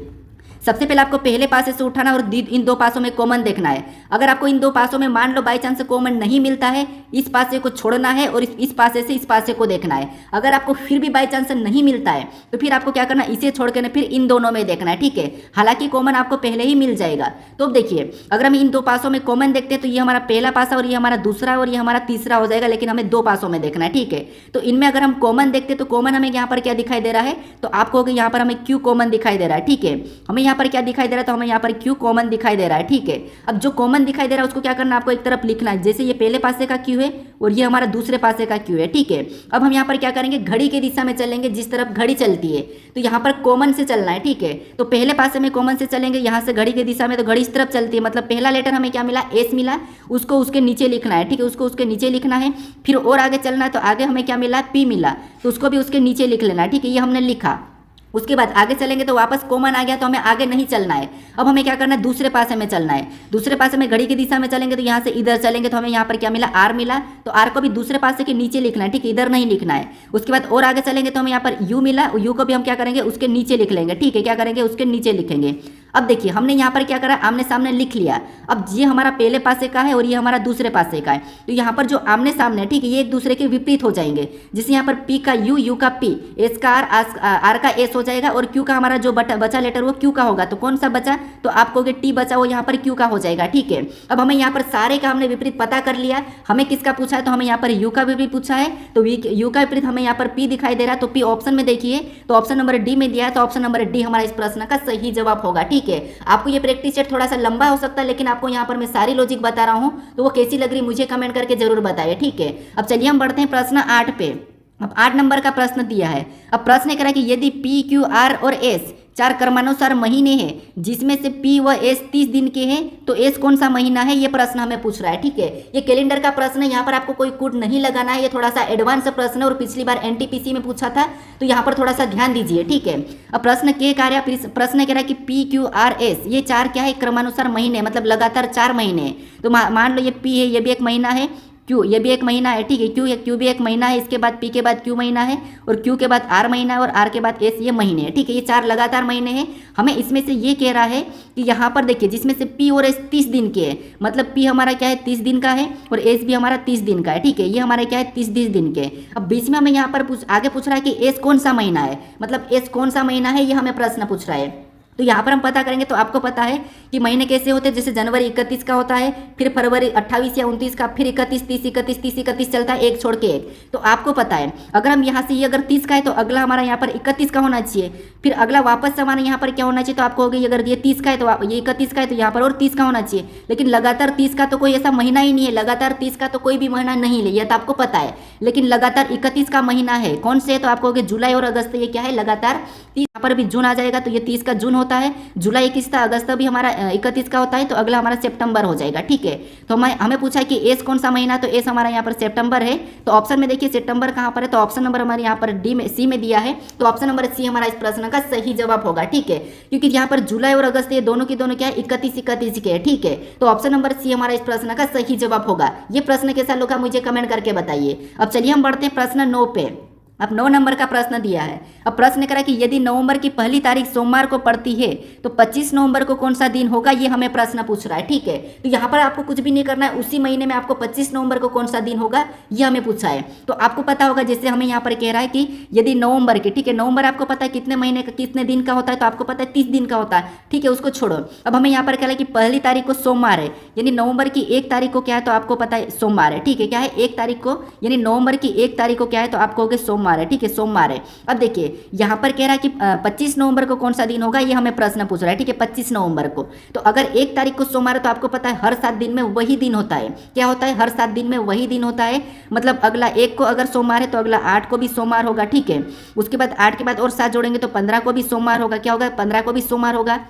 Speaker 1: सबसे पहले आपको पहले पासे से उठाना और इन 2 पासों में कॉमन देखना है। अगर आपको इन 2 पासों में मान लो बाई चांस कॉमन नहीं मिलता है, इस पासे को छोड़ना है और इस पासे से इस पासे को देखना है। अगर आपको फिर भी बाई चांस नहीं मिलता है तो फिर आपको क्या करना है, इसे छोड़ के फिर इन दोनों में देखना है। ठीक है, हालांकि कॉमन आपको पहले ही मिल जाएगा। तो अब देखिए, अगर हम इन 2 पासों में कॉमन देखते हैं तो ये हमारा पहला पासा और ये हमारा दूसरा और ये हमारा तीसरा हो जाएगा, लेकिन हमें 2 पासों में देखना है। ठीक है, तो इनमें अगर हम कॉमन देखते हैं तो कॉमन हमें यहाँ पर क्या दिखाई दे रहा है, तो आपको यहाँ पर हमें क्यू कॉमन दिखाई दे रहा है। ठीक है, हमें यहाँ पर क्या दिखाई दे रहा है, तो हमें यहाँ पर क्यू कॉमन दिखाई दे रहा है। ठीक है, अब जो कॉमन दिखाई दे रहा है उसको क्या करना है, आपको एक तरफ लिखना है। जैसे ये पहले पासे का क्यू है और ये हमारा दूसरे पासे का क्यू है। ठीक है, अब हम यहाँ पर क्या करेंगे, घड़ी की दिशा में चलेंगे, जिस तरफ घड़ी चलती है। तो यहाँ पर कॉमन से चलना है। ठीक है, तो पहले पासे में कॉमन से चलेंगे, यहाँ से घड़ी की दिशा में, तो घड़ी इस तरफ चलती है, मतलब पहला लेटर हमें क्या मिला, एस मिला, उसको उसके नीचे लिखना है। ठीक है, उसको उसके नीचे लिखना है। फिर और आगे चलना है, तो आगे हमें क्या मिला, पी मिला, तो उसको भी उसके नीचे लिख लेना है। ठीक है, ये हमने लिखा। उसके बाद आगे चलेंगे तो वापस कॉमन आ गया, तो हमें आगे नहीं चलना है। अब हमें क्या करना है, दूसरे पासे में चलना है। दूसरे पासे में घड़ी की दिशा में चलेंगे तो यहाँ से इधर चलेंगे तो हमें यहाँ पर क्या मिला, आर मिला, तो आर को भी दूसरे पासे के नीचे लिखना है। ठीक है, इधर नहीं लिखना है। उसके बाद और आगे चलेंगे तो हमें यहाँ पर यू मिला, यू को भी हम क्या करेंगे, उसके नीचे लिख लेंगे। ठीक है, क्या करेंगे, उसके नीचे लिखेंगे। अब देखिए, हमने यहाँ पर क्या करा, आमने सामने लिख लिया। अब ये हमारा पहले पासे का है और ये हमारा दूसरे पासे का है, तो यहाँ पर जो आमने सामने है, ठीक है, ये एक दूसरे के विपरीत हो जाएंगे। जैसे यहाँ पर पी का यू, यू का पी, एस का आर का एस हो जाएगा, और क्यू का हमारा जो बचा लेटर वो क्यू का होगा। तो कौन सा बचा, तो आप कहोगे टी बचा, वो यहाँ पर क्यू का हो जाएगा। ठीक है, अब हमें यहाँ पर सारे का हमने विपरीत पता कर लिया। हमें किसका पूछा है, तो हमें यहाँ पर यू का विपरीत पूछा है, तो यू का विपरीत हमें यहाँ पर पी दिखाई दे रहा है। तो पी ऑप्शन में देखिए, तो ऑप्शन नंबर डी में दिया है, तो ऑप्शन नंबर डी हमारा इस प्रश्न का सही जवाब होगा। ठीक है, आपको ये प्रैक्टिस सेट थोड़ा सा लंबा हो सकता है, लेकिन आपको यहाँ पर मैं सारी लॉजिक बता रहा हूँ, तो वो कैसी लग रही मुझे कमेंट करके जरूर बताइए। ठीक है, अब चलिए हम बढ़ते हैं प्रश्न 8 पे। अब 8 नंबर का प्रश्न दिया है। अब प्रश्न कह रहा है कि यदि पी, क्यू, आर और एस 4 क्रमानुसार महीने हैं, जिसमें से पी व एस 30 दिन के हैं, तो एस कौन सा महीना है, ये प्रश्न हमें पूछ रहा है। ठीक है, ये कैलेंडर का प्रश्न है, यहाँ पर आपको कोई कोड नहीं लगाना है, ये थोड़ा सा एडवांस प्रश्न है और पिछली बार एनटीपीसी में पूछा था, तो यहाँ पर थोड़ा सा ध्यान दीजिए। ठीक है, अब प्रश्न के कार्य, प्रश्न कह रहा है कि पी, क्यू, आर, एस ये 4 क्या है, क्रमानुसार महीने, मतलब लगातार 4 महीने। तो मान लो ये पी है, ये भी एक महीना है, क्यू ये भी एक महीना है। ठीक है, क्यू भी एक महीना है, इसके बाद पी के बाद क्यू महीना है, और क्यू के बाद आर महीना है, और आर के बाद एस ये महीने है। ठीक है, ये 4 लगातार महीने हैं। हमें इसमें से ये कह रहा है कि यहाँ पर देखिए, जिसमें से पी और एस 30 दिन के हैं, मतलब पी हमारा क्या है, 30 दिन का है, और एस भी हमारा 30 दिन का है। ठीक है, ये हमारे क्या है, 30 दिन के। अब बीच में हमें यहाँ पर आगे पूछ रहा है कि एस कौन सा महीना है, मतलब एस कौन सा महीना है, ये हमें प्रश्न पूछ रहा है। तो यहाँ पर हम पता करेंगे, तो आपको पता है कि महीने कैसे होते हैं, जैसे जनवरी 31 का होता है, फिर फरवरी 28 या 29 का, फिर 31, 30, 31, 30, 31 चलता है, एक छोड़ के एक। तो आपको पता है, अगर हम यहाँ से ये अगर 30 का है तो अगला हमारा यहाँ पर 31 का होना चाहिए, फिर अगला वापस से हमारा यहाँ पर क्या होना चाहिए, तो आपको होगी अगर ये 30 का है तो ये 31 का है, तो यहाँ पर और 30 का होना चाहिए। लेकिन लगातार 30 का तो कोई ऐसा महीना ही नहीं है, लगातार 30 का तो कोई भी महीना नहीं है, यह तो आपको पता है। लेकिन लगातार 31 का महीना है, कौन से है, तो आपको होगी जुलाई और अगस्त, ये क्या है, लगातार 30। यहाँ पर भी जून आ जाएगा, तो ये 30 का जून होता है, जुलाई 21 था, अगस्त भी हमारा 31 का होता है, तो अगला हमारा सितंबर हो जाएगा। ठीक है, तो हमें पूछा कि एस कौन सा महीना, तो एस हमारा यहाँ पर सितंबर है। तो ऑप्शन में देखिए सितंबर कहाँ पर है, तो ऑप्शन नंबर हमारे यहाँ पर डी में, सी में दिया है, तो ऑप्शन नंबर सी हमारा इस प्रश्न का सही जवाब होगा। ठीक है, क्योंकि यहाँ पर जुलाई और अगस्त ये दोनों की दोनों क्या है, 31 के है। ठीक है, तो ऑप्शन नंबर सी हमारा इस प्रश्न का सही जवाब होगा। ये प्रश्न कैसा लगा मुझे कमेंट करके बताइए। अब चलिए हम बढ़ते हैं प्रश्न 9 पे। अब 9 नंबर का प्रश्न दिया है। अब प्रश्न करा कि यदि नवंबर की पहली तारीख सोमवार को पड़ती है तो 25 नवंबर को कौन सा दिन होगा, ये हमें प्रश्न पूछ रहा है। ठीक है, तो यहाँ पर आपको कुछ भी नहीं करना है, उसी महीने में आपको 25 नवंबर को कौन सा दिन होगा ये हमें पूछा है। तो आपको पता होगा, जैसे हमें यहाँ पर कह रहा है कि यदि नवंबर के, ठीक है, नवंबर आपको पता है कितने महीने का कितने दिन का होता है, तो आपको पता है 30 दिन का होता है। ठीक है, उसको छोड़ो। अब हमें यहाँ पर कह रहा है कि पहली तारीख को सोमवार है, यानी नवंबर की 1 तारीख को क्या है, तो आपको पता है सोमवार है। ठीक है, क्या है, 1 तारीख को, यानी नवंबर की 1 तारीख को क्या है, तो आपको हो गया सोमवार सोमवार है, ठीक है, सोमवार है। अब देखिए यहाँ पर कह रहा है कि 25 नवंबर को कौन सा दिन होगा, ये हमें प्रश्न पूछ रहा है, ठीक है, 25 नवंबर को। तो अगर 1 तारीख को सोमवार है तो आपको पता है हर 7 दिन में वही दिन होता है। क्या होता है, हर 7 दिन में वही दिन होता है, मतलब अगला 1 को अगर सोमवार है तो अगला 8 को भी सोमवार होगा, ठीक है। उसके बाद 8 के बाद और 7 जोड़ेंगे तो 15 को भी सोमवार होगा, क्या होगा, 15 को भी सोमवार होगा।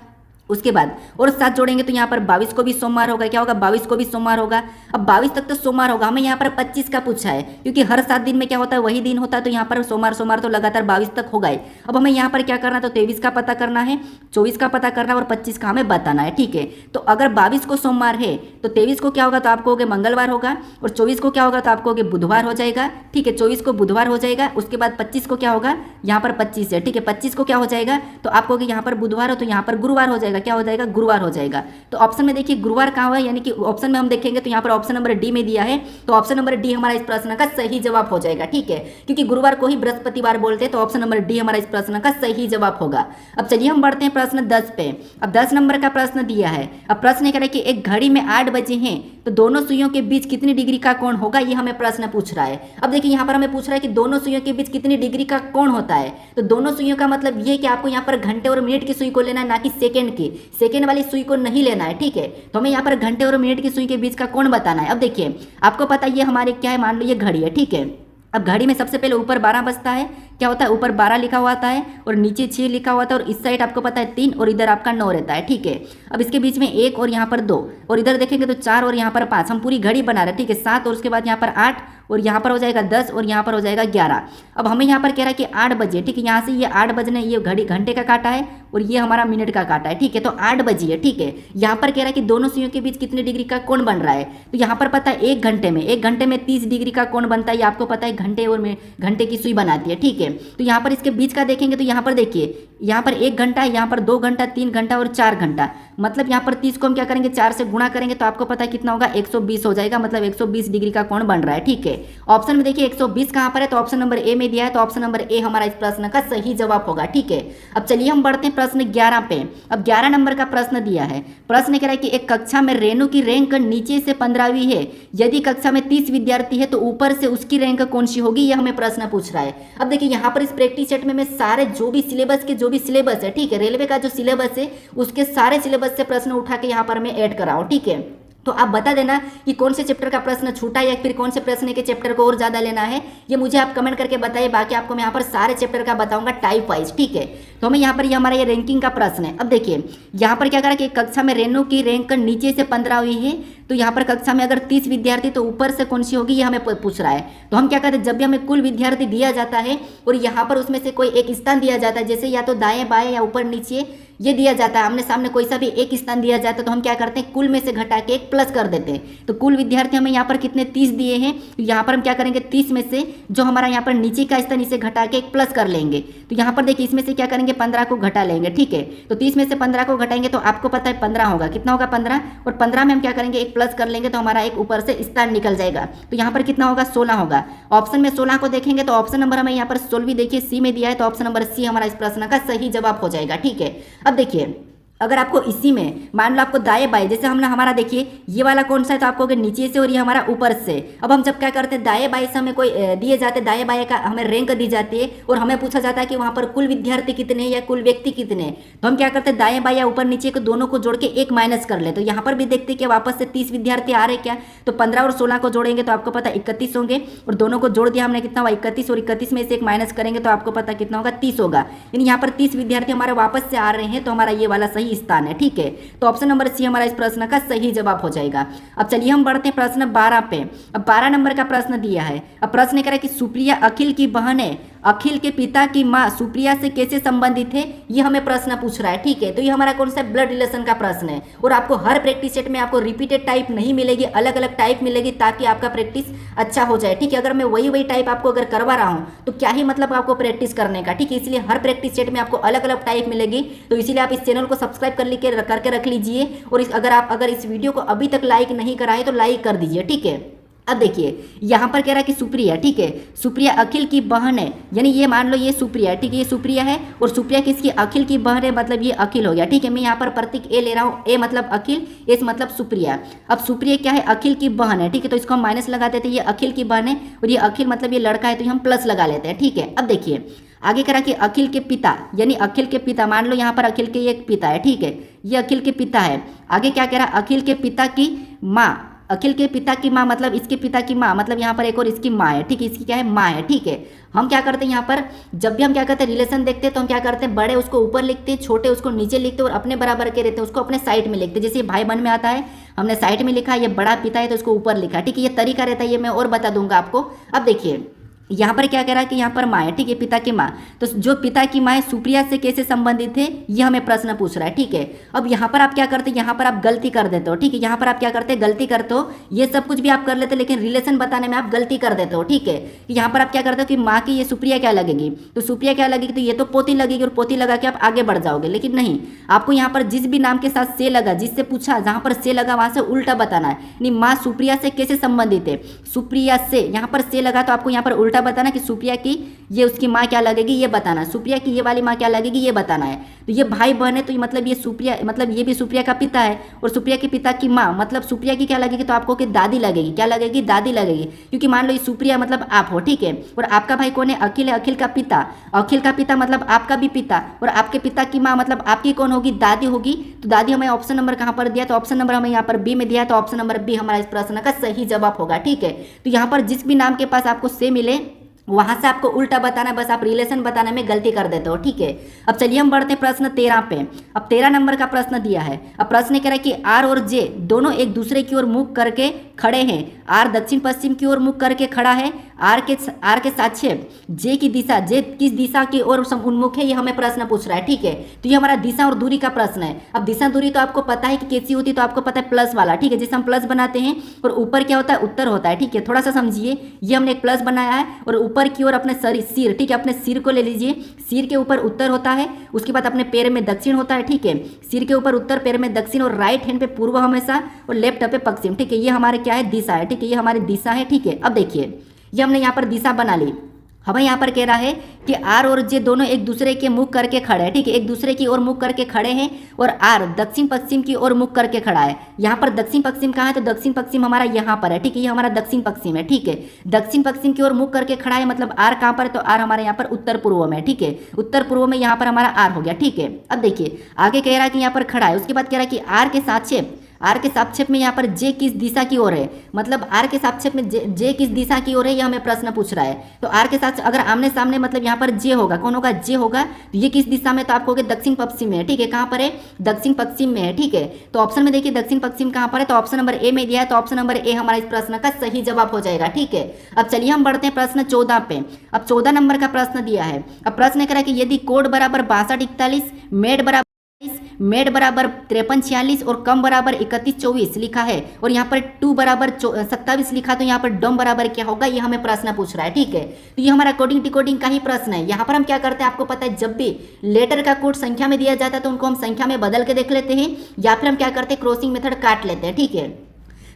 Speaker 1: उसके बाद और 7 जोड़ेंगे तो यहाँ पर 22 को भी सोमवार होगा, क्या होगा, 22 को भी सोमवार होगा। अब 22 तक तो सोमवार होगा, हमें यहाँ पर 25 का पूछा है, क्योंकि हर 7 दिन में क्या होता है, वही दिन होता है, तो यहाँ पर सोमवार तो लगातार 22 तक होगा ही। अब हमें यहाँ पर क्या करना है, तो 23 का पता करना है, 24 का पता करना है और 25 का हमें बताना है, ठीक है। तो अगर 22 को सोमवार है तो 23 को क्या होगा, तो आपको होगा मंगलवार होगा, और 24 को क्या होगा, तो आपको होगा बुधवार हो जाएगा, ठीक है, 24 को बुधवार हो जाएगा। उसके बाद 25 को क्या होगा, यहाँ पर 25 है, ठीक है, 25 को क्या हो जाएगा, तो आपको यहाँ पर बुधवार हो तो यहाँ पर गुरुवार हो जाएगा, क्या हो जाएगा, गुरुवार हो जाएगा। तो ऑप्शन में देखिए गुरुवार कहाँ हुआ है, यानी कि ऑप्शन में हम देखेंगे तो यहाँ पर ऑप्शन नंबर डी में दिया है, तो ऑप्शन नंबर डी हमारा इस प्रश्न का सही जवाब हो जाएगा, ठीक है, क्योंकि गुरुवार को ही बृहस्पतिवार बोलते हैं, तो ऑप्शन नंबर डी हमारा इस प्रश्न का सही जवाब होगा। अब चलिए हम बढ़ते हैं प्रश्न 10 पे। अब 10 नंबर का प्रश्न दिया है। अब प्रश्न ये कह रहा है कि एक घड़ी में 8 बजे हैं तो दोनों सुइयों के बीच कितनी डिग्री का कोण होगा, ये हमें प्रश्न पूछ रहा है। अब देखिए यहाँ पर हमें पूछ रहा है कि दोनों सुइयों के बीच कितनी डिग्री का कोण होता है, तो दोनों सुइयों का मतलब ये कि आपको यहाँ पर घंटे और मिनट की सुई को लेना है, ना कि सेकंड की, सेकंड वाली सुई को नहीं लेना है, ठीक है। तो हमें यहाँ पर घंटे और मिनट की सुई के बीच का कोण बताना है। अब देखिए आपको पता है ये हमारे क्या है, मान लो ये घड़ी है, ठीक है। अब घड़ी में सबसे पहले ऊपर 12 बजता है, क्या होता है, ऊपर 12 लिखा हुआ आता है और नीचे 6 लिखा हुआ था, और इस साइड आपको पता है 3 और इधर आपका 9 रहता है, ठीक है। अब इसके बीच में 1 और यहाँ पर 2 और इधर देखेंगे तो 4 और यहाँ पर 5, हम पूरी घड़ी बना रहे हैं, ठीक है, 7 और उसके बाद यहाँ पर 8 और यहाँ पर हो जाएगा 10 और यहाँ पर हो जाएगा 11। अब हमें यहाँ पर कह रहा है कि 8 बजे, ठीक है, यहाँ से ये 8 बजने, ये घड़ी घंटे का काटा है और ये हमारा मिनट का काटा है, ठीक है, तो 8 बजे है, ठीक है। यहाँ पर कह रहा है कि दोनों सुइयों के बीच कितने डिग्री का कोण बन रहा है, तो यहाँ पर पता है 1 घंटे में 30 डिग्री का कोण बनता है, ये आपको पता है घंटे और घंटे की सुई बनाती है, ठीक है। तो यहाँ पर इसके बीच का देखेंगे तो यहाँ पर देखिए, यहाँ पर 1 घंटा है, यहाँ पर 2 घंटा, 3 घंटा और 4 घंटा, मतलब यहाँ पर 30 को हम क्या करेंगे, 4 से गुणा करेंगे तो आपको पता है कितना होगा, 120 हो जाएगा, मतलब 120 डिग्री का कोण बन रहा है, ठीक है। ऑप्शन में देखिए 120 कहाँ पर है, तो ऑप्शन नंबर ए में दिया है, तो ऑप्शन नंबर ए हमारा इस प्रश्न का सही जवाब होगा, ठीक है। अब चलिए हम बढ़ते हैं प्रश्न 11 पे। अब 11 नंबर का प्रश्न दिया है। प्रश्न कह रहा है कि एक कक्षा में रेणु की रैंक नीचे से 15वीं है, यदि कक्षा में 30 विद्यार्थी है तो ऊपर से उसकी रैंक कौन सी होगी, यह हमें प्रश्न पूछ रहा है। अब देखिए यहाँ पर इस प्रैक्टिस सेट में मैं सारे जो भी सिलेबस है, ठीक है, रेलवे का जो सिलेबस है उसके सारे सिलेबस से प्रश्न उठा के यहाँ पर मैं ऐड कर रहा हूँ, ठीक है। तो आप बता देना कि कौन से चैप्टर का प्रश्न छूटा है या फिर कौन से प्रश्न के चैप्टर को और ज़्यादा लेना है, ये मुझे आप कमेंट करके बताइए। बाकी आपको मैं यहाँ पर सारे चैप्टर का बताऊंगा टाइप वाइज, ठीक है। तो हमें यहाँ पर ये हमारा ये रैंकिंग का प्रश्न है। अब देखिए यहाँ पर क्या करा कि कक्षा में रेणु की रैंक नीचे से 15वीं है, तो यहाँ पर कक्षा में अगर 30 विद्यार्थी तो ऊपर से कौन सी होगी, ये हमें पूछ रहा है। तो हम क्या करते हैं, जब भी हमें कुल विद्यार्थी दिया जाता है और यहाँ पर उसमें से कोई एक स्थान दिया जाता है, जैसे या तो दाएं बाएं या ऊपर नीचे ये दिया जाता है, आमने सामने कोई सा भी एक स्थान दिया जाता है, तो हम क्या करते हैं, कुल में से घटा के एक प्लस कर देते हैं। तो कुल विद्यार्थी हमें यहाँ पर कितने 30 दिए हैं, तो यहाँ पर हम क्या करेंगे 30 में से जो हमारा यहाँ पर नीचे का स्थान इसे घटा के एक प्लस कर लेंगे। तो यहाँ पर देखिए इसमें से क्या करेंगे 15 को घटा लेंगे, ठीक है। तो 30 में से 15 को घटाएंगे तो आपको पता है 15 होगा, कितना होगा 15, और 15 में हम क्या करेंगे एक प्लस कर लेंगे तो हमारा एक ऊपर से स्थान निकल जाएगा। तो यहाँ पर कितना होगा 16 होगा। ऑप्शन में 16 को देखेंगे तो ऑप्शन नंबर हमें यहाँ पर 16 देखिए सी में दिया है, तो ऑप्शन नंबर सी हमारा इस प्रश्न का सही जवाब हो जाएगा, ठीक है। अब देखिए अगर आपको इसी में मान लो आपको दाएं बाएं, जैसे हमने हमारा देखिए ये वाला कौन सा है, तो आपको नीचे से और ये हमारा ऊपर से। अब हम जब क्या करते हैं दाएं बाएं से हमें कोई दिए जाते हैं, दाएं बाएं का हमें रैंक दी जाती है और हमें पूछा जाता है कि वहाँ पर कुल विद्यार्थी कितने या कुल व्यक्ति कितने, तो हम क्या करते हैं दाएं बाएं या ऊपर नीचे को दोनों को जोड़ के एक माइनस कर ले। तो यहाँ पर भी देखते हैं कि वापस से 30 विद्यार्थी आ रहे क्या, तो 15 और 16 को जोड़ेंगे तो आपको पता 31 होंगे, और दोनों को जोड़ दिया हमने कितना हुआ 31, और 31 में से एक माइनस करेंगे तो आपको पता कितना होगा 30 होगा। यानी यहाँ पर 30 विद्यार्थी हमारे वापस से आ रहे हैं, तो हमारा ये वाला सही स्थान है, ठीक है। तो ऑप्शन नंबर सी हमारा इस प्रश्न का सही जवाब हो जाएगा। अब चलिए हम बढ़ते हैं प्रश्न 12 पे। अब 12 नंबर का प्रश्न दिया है। अब प्रश्न कह रहा है कि सुप्रिया अखिल की बहन है, अखिल के पिता की माँ सुप्रिया से कैसे संबंधित है, ये हमें प्रश्न पूछ रहा है, ठीक है। तो ये हमारा कौन सा ब्लड रिलेशन का प्रश्न है, और आपको हर प्रैक्टिस सेट में आपको रिपीटेड टाइप नहीं मिलेगी, अलग अलग टाइप मिलेगी, ताकि आपका प्रैक्टिस अच्छा हो जाए, ठीक है। अगर मैं वही टाइप आपको अगर करवा रहा हूँ तो क्या ही मतलब आपको प्रैक्टिस करने का, ठीक है। इसलिए हर प्रैक्टिस सेट में आपको अलग अलग टाइप मिलेगी, तो इसीलिए आप इस चैनल को सब्सक्राइब करके रख लीजिए। और अगर इस वीडियो को अभी तक लाइक नहीं कराए तो लाइक कर दीजिए, ठीक है। अब देखिए यहाँ पर कह रहा है कि सुप्रिया, ठीक है, सुप्रिया अखिल की बहन है, यानी ये मान लो ये सुप्रिया, ठीक है, ये सुप्रिया है और सुप्रिया किसकी, अखिल की बहन है, मतलब ये अखिल हो गया, ठीक है। मैं यहाँ पर प्रतीक ए ले रहा हूँ, ए मतलब अखिल, एस मतलब सुप्रिया। अब सुप्रिया क्या है, अखिल की बहन है, ठीक है, तो इसको हम माइनस लगा देते हैं, ये अखिल की बहन है और ये अखिल मतलब ये लड़का है, तो हम प्लस लगा लेते हैं, ठीक है। अब देखिए आगे कह रहा कि अखिल के पिता, यानी अखिल के पिता, मान लो यहाँ पर अखिल के एक पिता है, ठीक है, ये अखिल के पिता है। आगे क्या कह रहा, अखिल के पिता की माँ, अखिल के पिता की माँ मतलब इसके पिता की माँ, मतलब यहाँ पर एक और इसकी माँ है, ठीक है, इसकी क्या है, माँ है, ठीक है। हम क्या करते हैं यहाँ पर, जब भी हम क्या करते हैं रिलेशन देखते हैं तो हम क्या करते हैं, बड़े उसको ऊपर लिखते हैं, छोटे उसको नीचे लिखते हैं और अपने बराबर के रहते हैं उसको अपने साइड में लिखते हैं। जैसे भाई बहन में आता है, हमने साइड में लिखा, ये बड़ा पिता है तो उसको ऊपर लिखा, ठीक है, ये तरीका रहता है, ये मैं और बता दूंगा आपको। अब देखिए यहाँ पर क्या कह रहा है कि यहाँ पर माँ है, ठीक है, पिता की माँ, तो जो पिता की माँ है सुप्रिया से कैसे संबंधित है, ये हमें प्रश्न पूछ रहा है, ठीक है। अब यहाँ पर आप क्या करते हैं, यहाँ पर आप गलती कर देते हो, ठीक है, यहाँ पर आप क्या करते हैं, गलती करते हो, ये सब कुछ भी आप कर लेते हो लेकिन रिलेशन बताने में आप गलती कर देते हो, ठीक है। यहाँ पर आप क्या करते हो कि माँ की ये सुप्रिया क्या लगेगी, तो सुप्रिया क्या लगेगी, तो ये तो पोती लगेगी और पोती लगा के आप आगे बढ़ जाओगे, लेकिन नहीं, आपको यहाँ पर जिस भी नाम के साथ से लगा, जिससे पूछा जहाँ पर से लगा वहाँ से उल्टा बताना है, यानी माँ सुप्रिया से कैसे संबंधित है, सुप्रिया से, यहाँ पर से लगा तो आपको यहाँ पर उल्टा बताना कि सुप्रिया की ये उसकी माँ क्या लगेगी ये बताना, सुप्रिया की ये वाली माँ क्या लगेगी ये बताना है। तो ये भाई बहन है तो मतलब ये सुप्रिया, मतलब ये भी सुप्रिया का पिता है और सुप्रिया के पिता की माँ मतलब सुप्रिया की क्या लगेगी, तो आपको कि दादी लगेगी, क्या लगेगी, दादी लगेगी, क्योंकि मान लो ये सुप्रिया मतलब आप हो, ठीक है, और आपका भाई कौन है, अखिल है, अखिल का पिता, अखिल का पिता मतलब आपका भी पिता, और आपके पिता की माँ मतलब आपकी कौन होगी, दादी होगी। तो दादी हमें ऑप्शन नंबर कहाँ पर दिया, तो ऑप्शन नंबर हमें यहाँ पर बी में दिया, तो ऑप्शन नंबर बी हमारा इस प्रश्न का सही जवाब होगा, ठीक है। तो यहाँ पर जिस भी नाम के पास आपको से मिले वहां से आपको उल्टा बताना है, बस आप रिलेशन बताने में गलती कर देते हो, ठीक है। अब चलिए हम बढ़ते हैं प्रश्न 13 पे। अब 13 नंबर का प्रश्न दिया है। अब प्रश्न कह रहा है कि आर और जे दोनों एक दूसरे की ओर मुख करके खड़े हैं, आर दक्षिण पश्चिम की ओर मुख करके खड़ा है, आर के साक्ष्य जे की दिशा, जे किस दिशा की ओर उन्मुख है, ये हमें प्रश्न पूछ रहा है, ठीक है। तो ये हमारा दिशा और दूरी का प्रश्न है। अब दिशा दूरी तो आपको पता है कि कैसी होती है, तो आपको पता है प्लस वाला, ठीक है, जिसे हम प्लस बनाते हैं और ऊपर क्या होता है, उत्तर होता है, ठीक है। थोड़ा सा समझिए, ये हमने एक प्लस बनाया है और ऊपर की ओर अपने सिर, ठीक है, अपने सिर को ले लीजिए, सिर के ऊपर उत्तर होता है, उसके बाद अपने पैर में दक्षिण होता है, ठीक है, सिर के ऊपर उत्तर, पैर में दक्षिण और राइट हैंड पे पूर्व हमेशा और लेफ्ट पे पश्चिम, ठीक है, ये हमारे क्या है, दिशा है, ठीक है, ये हमारी दिशा है, ठीक है। अब देखिए ये हमने यहाँ पर दिशा बना ली। हमें यहाँ पर कह रहा है कि आर और जे दोनों एक दूसरे के मुख करके खड़े हैं, ठीक है, एक दूसरे की ओर मुख करके खड़े हैं और आर दक्षिण पश्चिम की ओर मुख करके खड़ा है। यहाँ पर दक्षिण पश्चिम कहाँ है, तो दक्षिण पश्चिम हमारा यहाँ पर है, ठीक है, ये हमारा दक्षिण पश्चिम है, ठीक है, दक्षिण पश्चिम की ओर मुख करके खड़ा है, मतलब आर कहाँ पर है, तो आर हमारे यहाँ पर उत्तर पूर्व में, ठीक है, उत्तर पूर्व में यहाँ पर हमारा आर हो गया, ठीक है। अब देखिए आगे कह रहा है कि यहाँ पर खड़ा है, उसके बाद कह रहा है कि आर के साक्षेप, आर के सापेक्ष में यहाँ पर जे किस दिशा की ओर है, मतलब आर के सापेक्ष में जे किस दिशा की ओर है, ये हमें प्रश्न पूछ रहा है। तो आर के साथ अगर आमने सामने मतलब यहाँ पर जे होगा, कौन होगा, जे होगा, तो ये किस दिशा में, तो आपको दक्षिण पश्चिम में है, ठीक है, कहाँ पर है, दक्षिण पश्चिम में है, ठीक है। तो ऑप्शन में देखिए दक्षिण पश्चिम कहाँ पर है, तो ऑप्शन नंबर ए में दिया है, तो ऑप्शन नंबर ए हमारा इस प्रश्न का सही जवाब हो जाएगा, ठीक है। अब चलिए हम बढ़ते हैं प्रश्न 14 पे। अब 14 नंबर का प्रश्न दिया है। अब प्रश्न कह रहा है कि यदि कोड बराबर 6241, मेड बराबर 5346 और कम बराबर 3124 लिखा है और यहाँ पर 2 बराबर 27 लिखा, तो यहाँ पर डम बराबर क्या होगा, ये हमें प्रश्न पूछ रहा है, ठीक है। तो ये हमारा कोडिंग डिकोडिंग का ही प्रश्न है। यहाँ पर हम क्या करते हैं, आपको पता है, जब भी लेटर का कोड संख्या में दिया जाता है तो उनको हम संख्या में बदल के देख लेते हैं, या फिर हम क्या करते हैं, क्रॉसिंग मेथड काट लेते हैं, ठीक है।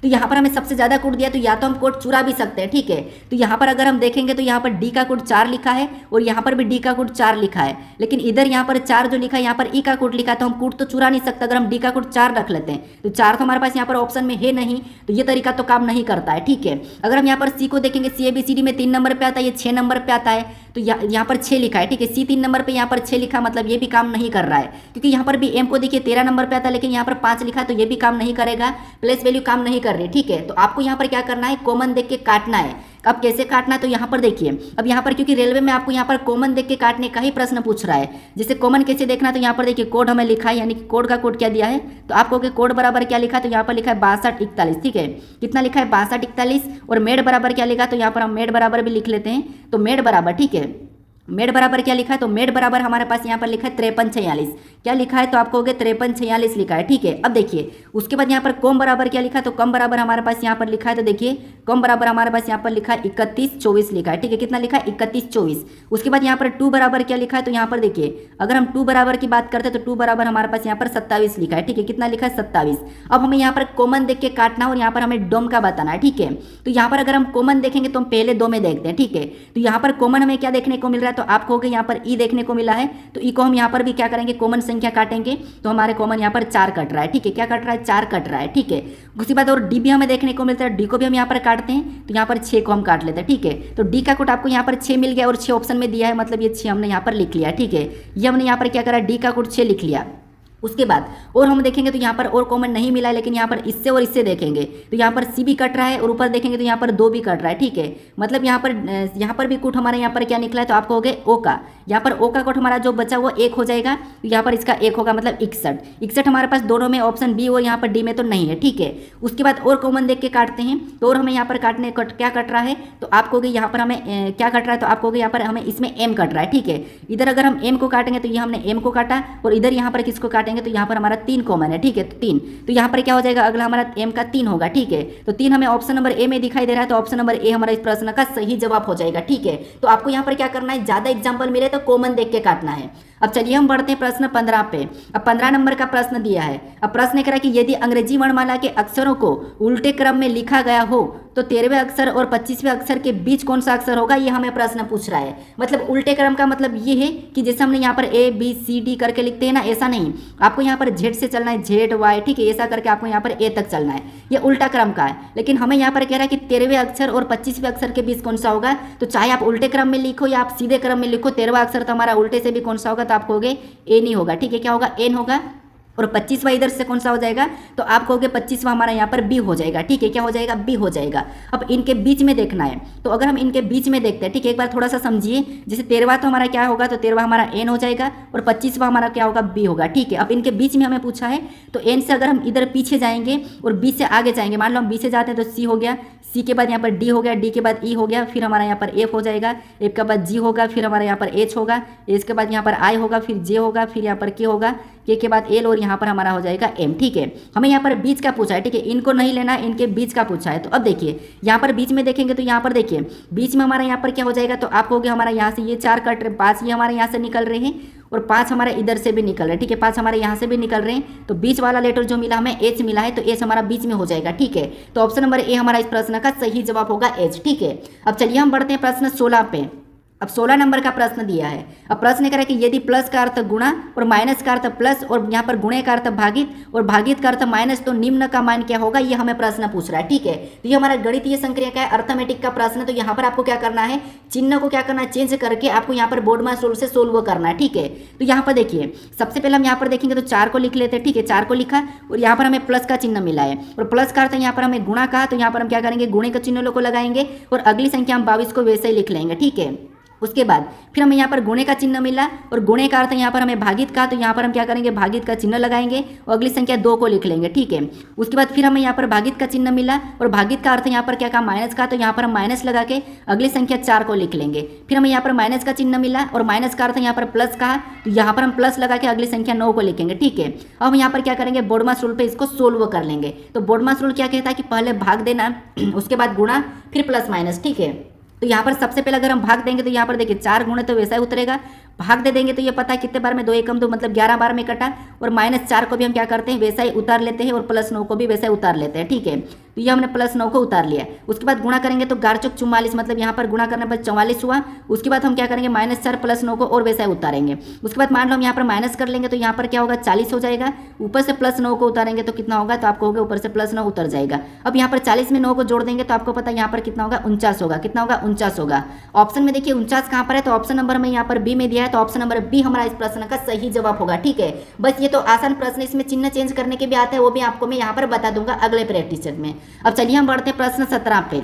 Speaker 1: तो यहाँ पर हमें सबसे ज़्यादा कोड दिया, तो या तो हम कोड चुरा भी सकते हैं, ठीक है। तो यहाँ पर अगर हम देखेंगे तो यहाँ पर डी का कोड 4 लिखा है और यहाँ पर भी डी का कोड 4 लिखा है, लेकिन इधर यहाँ पर 4 जो लिखा है, यहाँ पर ई का कोड लिखा है, तो हम कोड तो चुरा नहीं सकते। अगर हम डी का कोड 4 रख लेते हैं तो 4 तो हमारे पास यहाँ पर ऑप्शन में है नहीं, तो ये तरीका तो काम नहीं करता है, ठीक है। अगर हम यहाँ पर सी को देखेंगे, सी ABCD में 3 नंबर पर आता है, ये 6 नंबर पर आता है, तो यहाँ पर 6 लिखा है, ठीक है, सी 3 नंबर पर यहाँ पर 6 लिखा, मतलब ये भी काम नहीं कर रहा है, क्योंकि यहाँ पर भी एम को देखिए 13 नंबर पर आता है, लेकिन यहाँ पर 5 लिखा है, तो ये भी काम नहीं करेगा, प्लेस वैल्यू काम नहीं कर रही, ठीक है। तो आपको यहाँ पर क्या करना है, कॉमन देख के काटना है। अब कैसे काटना है, तो यहाँ पर देखिए, अब यहाँ पर क्योंकि रेलवे में आपको यहाँ पर कॉमन देख के काटने का ही प्रश्न पूछ रहा है, जैसे कॉमन कैसे देखना, तो यहाँ पर देखिए कोड हमें लिखा है, यानी कि कोड का कोड क्या दिया है, तो आपको कोड बराबर क्या लिखा है, तो यहाँ पर लिखा है 6241, ठीक है, कितना लिखा है 6241, और मेड बराबर क्या लिखा, तो यहाँ पर हम मेड बराबर भी लिख लेते हैं, तो मेड बराबर, ठीक है, मेड बराबर क्या लिखा है, तो मेड बराबर हमारे पास यहाँ पर लिखा है 5346। क्या लिखा है, तो आप कहोगे 5346 लिखा है, ठीक है। अब देखिए उसके बाद यहाँ पर कॉम बराबर क्या लिखा है, तो कम बराबर हमारे पास यहाँ पर लिखा है, तो देखिए कम बराबर हमारे पास यहाँ पर लिखा है 3124 लिखा है, ठीक है। कितना लिखा है, 3124। उसके बाद यहाँ पर 2 बराबर क्या लिखा है, तो यहाँ पर देखिए अगर हम 2 बराबर की बात करते हैं तो 2 बराबर हमारे पास यहाँ पर 27 लिखा है, ठीक है। कितना लिखा है, 27। अब हमें यहाँ पर कॉमन देख के काटना और यहाँ पर हमें डोम का बताना है, ठीक है। तो यहाँ पर अगर हम कॉमन देखेंगे तो हम पहले 2 में देखते हैं, ठीक है। तो यहाँ पर कॉमन हमें क्या देखने को मिल रहा है, तो आप कहोगे यहाँ पर ई देखने को मिला है, तो ई को हम यहाँ पर भी क्या करेंगे, कॉमन संख्या काटेंगे, तो हमारे कॉमन यहाँ पर 4 कट रहा है, ठीक है। क्या कट रहा है, 4 कट रहा है, ठीक है। उसके बाद और डी भी हमें देखने को मिलता है, डी को भी हम यहाँ पर काटते हैं, तो यहाँ पर 6 को हम काट लेते हैं, ठीक है। तो डी का कोड आपको यहाँ पर 6 मिल गया और 6 ऑप्शन में दिया है, मतलब ये 6 हमने यहाँ पर लिख लिया, ठीक है। ये हमने यहाँ पर क्या करा, डी का कोड 6 लिख लिया। उसके बाद और हम देखेंगे तो यहाँ पर और कॉमन नहीं मिला है, लेकिन यहाँ पर इससे और इससे देखेंगे तो यहाँ पर सी भी कट रहा है और ऊपर देखेंगे तो यहाँ पर 2 भी कट रहा है, ठीक है। मतलब यहाँ पर भी कोट हमारे यहाँ पर क्या निकला है, तो आप कहोगे ओ का, यहाँ पर ओ का कोट हमारा जो बचा वो 1 हो जाएगा, तो यहाँ पर इसका 1 होगा, मतलब 61। 61 हमारे पास दोनों में ऑप्शन बी और यहाँ पर डी में तो नहीं है, ठीक है। उसके बाद और कॉमन देख के काटते हैं, तो और हमें यहाँ पर काटने क्या कट रहा है, तो आप कहोगे यहाँ पर हमें क्या कट रहा है, तो आप कहोगे यहाँ पर हमें इसमें एम कट रहा है, ठीक है। इधर अगर हम एम को काटेंगे तो ये हमने एम को काटा और इधर यहाँ पर किसको काटेंगे, तो यहाँ पर हमारा 3 कॉमन है, ठीक है। तो 3, तो यहाँ पर क्या हो जाएगा, अगला हमारा एम का 3 होगा, ठीक है। तो 3 हमें ऑप्शन नंबर ए में दिखाई दे रहा है, तो ऑप्शन नंबर ए हमारा इस प्रश्न का सही जवाब हो जाएगा, ठीक है। तो आपको यहाँ पर क्या करना है, ज्यादा एग्जाम्पल मिले तो कॉमन देख के काटना है। अब चलिए हम बढ़ते हैं प्रश्न 15 पे। अब 15 नंबर का प्रश्न दिया है। अब प्रश्न कह रहा है कि यदि अंग्रेजी वर्णमाला के अक्षरों को उल्टे क्रम में लिखा गया हो तो 13वें अक्षर और 25वें अक्षर के बीच कौन सा अक्षर होगा, ये हमें प्रश्न पूछ रहा है। मतलब उल्टे क्रम का मतलब ये है कि जैसे हमने यहाँ पर ए बी सी डी करके लिखते हैं ना, ऐसा नहीं, आपको यहाँ पर जेड से चलना है, जेड वाई, ठीक है। ऐसा करके आपको यहाँ पर ए तक चलना है, ये उल्टा क्रम का है। लेकिन हमें यहाँ पर कह रहा है कि 13वें अक्षर और 25वें अक्षर के बीच कौन सा होगा, तो चाहे आप उल्टे क्रम में लिखो या आप सीधे क्रम में लिखो, 13वां अक्षर तो हमारा उल्टे से भी कौन सा होगा, तो आप कहोगे एन ही होगा, ठीक है। क्या होगा, एन होगा। और 25वां इधर से कौन सा हो जाएगा, तो आप कहोगे 25वां हमारा यहाँ पर बी हो जाएगा, ठीक है। क्या हो जाएगा, बी हो जाएगा। अब इनके बीच में देखना है, तो अगर हम इनके बीच में देखते हैं, ठीक है, एक बार थोड़ा सा समझिए। जैसे 13वां तो हमारा क्या होगा, तो 13वां हमारा एन हो जाएगा और 25वां हमारा क्या होगा, बी होगा, ठीक है। अब इनके बीच में हमें पूछा है, तो एन से अगर हम इधर पीछे जाएंगे और बी से आगे जाएंगे, मान लो हम बी से जाते हैं तो सी हो गया, सी के बाद यहाँ पर डी हो गया, डी के बाद ई हो गया, फिर हमारा यहाँ पर एफ हो जाएगा, एफ के बाद जी होगा, फिर हमारा यहाँ पर एच होगा, एच के बाद यहाँ पर आई होगा, फिर जे होगा, फिर यहाँ पर के होगा, के बाद एल और यहाँ पर हमारा हो जाएगा एम, ठीक है। हमें यहाँ पर बीच का पूछा है, ठीक है। इनको नहीं लेना, इनके बीच का पूछा है। तो अब देखिए यहाँ पर बीच में देखेंगे तो यहाँ पर देखिए बीच में हमारा यहाँ पर क्या हो जाएगा, तो आप कहोगे हमारा यहाँ से ये 4 कट रहे, 5 ये हमारे यहाँ से निकल रहे हैं और 5 हमारे इधर से भी निकल रहे हैं, ठीक है। 5 हमारे यहाँ से भी निकल रहे हैं, तो बीच वाला लेटर जो मिला हमें एच मिला है, तो एच हमारा बीच में हो जाएगा, ठीक है। तो ऑप्शन नंबर ए हमारा इस प्रश्न का सही जवाब होगा एच, ठीक है। अब चलिए हम बढ़ते हैं प्रश्न 16 पे। अब 16 नंबर का प्रश्न दिया है। अब प्रश्न कह रहा है कि यदि प्लस का अर्थ गुणा और माइनस का अर्थ प्लस और यहाँ पर गुणे का अर्थ भागित और भागित का अर्थ माइनस, तो निम्न का मान क्या होगा, ये हमें प्रश्न पूछ रहा है, ठीक है। तो ये हमारा गणितीय संक्रिया का है, अर्थमेटिक का प्रश्न। तो यहाँ पर आपको क्या करना है, चिन्ह को क्या करना है, चेंज करके आपको यहाँ पर बोर्ड मास रूल से सोल्व करना है, ठीक है। तो यहाँ पर देखिए सबसे पहले हम यहाँ पर देखेंगे तो 4 को लिख लेते हैं, ठीक है। 4 को लिखा और यहाँ पर हमें प्लस का चिन्ह मिला है और प्लस का अर्थ यहाँ पर हमें गुणा कहा, तो यहाँ पर हम क्या करेंगे, गुणे के चिन्ह को लगाएंगे और अगली संख्या हम 22 को वैसे ही लिख लेंगे, ठीक है। उसके बाद फिर हमें यहाँ पर गुणे का चिन्ह मिला और गुणे का अर्थ यहाँ पर हमें भागित का, तो यहाँ पर हम क्या करेंगे, भागित का चिन्ह लगाएंगे और अगली संख्या 2 को लिख लेंगे, ठीक है। उसके बाद फिर हमें यहाँ पर भागित का चिन्ह मिला और भागित का अर्थ यहाँ पर क्या कहा, माइनस का, तो यहाँ पर हम माइनस लगा के अगली संख्या 4 को लिख लेंगे। फिर हमें यहाँ पर माइनस का चिन्ह मिला और माइनस का अर्थ यहाँ पर प्लस कहा, तो यहाँ पर हम प्लस लगा के अगली संख्या 9 को लिखेंगे, ठीक है। अब हम यहाँ पर क्या करेंगे, बोर्डमास रूल पे इसको सोल्व कर लेंगे। तो बोर्डमास रूल क्या कहता है कि पहले भाग देना, उसके बाद गुणा, फिर प्लस माइनस, ठीक है। तो यहाँ पर सबसे पहले अगर हम भाग देंगे तो यहाँ पर देखिए 4 गुणे तो वैसा ही उतरेगा, भाग दे देंगे तो ये पता है कितने बार में, 2 एकम 2 मतलब 11 बार में कटा, और -4 को भी हम क्या करते हैं, वैसा ही उतार लेते हैं और +9 को भी वैसा ही उतार लेते हैं, ठीक है। तो ये हमने +9 को उतार लिया। उसके बाद गुणा करेंगे तो 4 × 44 मतलब यहाँ पर गुणा करने पर 44 हुआ। उसके बाद हम क्या करेंगे, -4 +9 को और वैसा ही उतारेंगे। उसके बाद मान लो हम यहाँ पर माइनस कर लेंगे तो यहाँ पर क्या होगा, 40 हो जाएगा। ऊपर से +9 को उतारेंगे तो कितना होगा, तो आपको होगा ऊपर से +9 उतर जाएगा। अब यहाँ पर 40 में 9 को जोड़ देंगे तो आपको पता है यहाँ पर कितना होगा, 49 होगा। कितना होगा, 49 होगा। ऑप्शन में देखिए 49 कहाँ पर है, तो ऑप्शन नंबर में यहाँ पर बी में दिया है, तो ऑप्शन नंबर बी हमारा इस प्रश्न का सही जवाब होगा, ठीक है। बस ये तो आसान प्रश्न, इसमें चिन्ह चेंज करने के भी आते हैं, वो भी आपको मैं यहाँ पर बता दूंगा अगले प्रैक्टिस में। अब चलिए हम बढ़ते हैं प्रश्न 17 पे।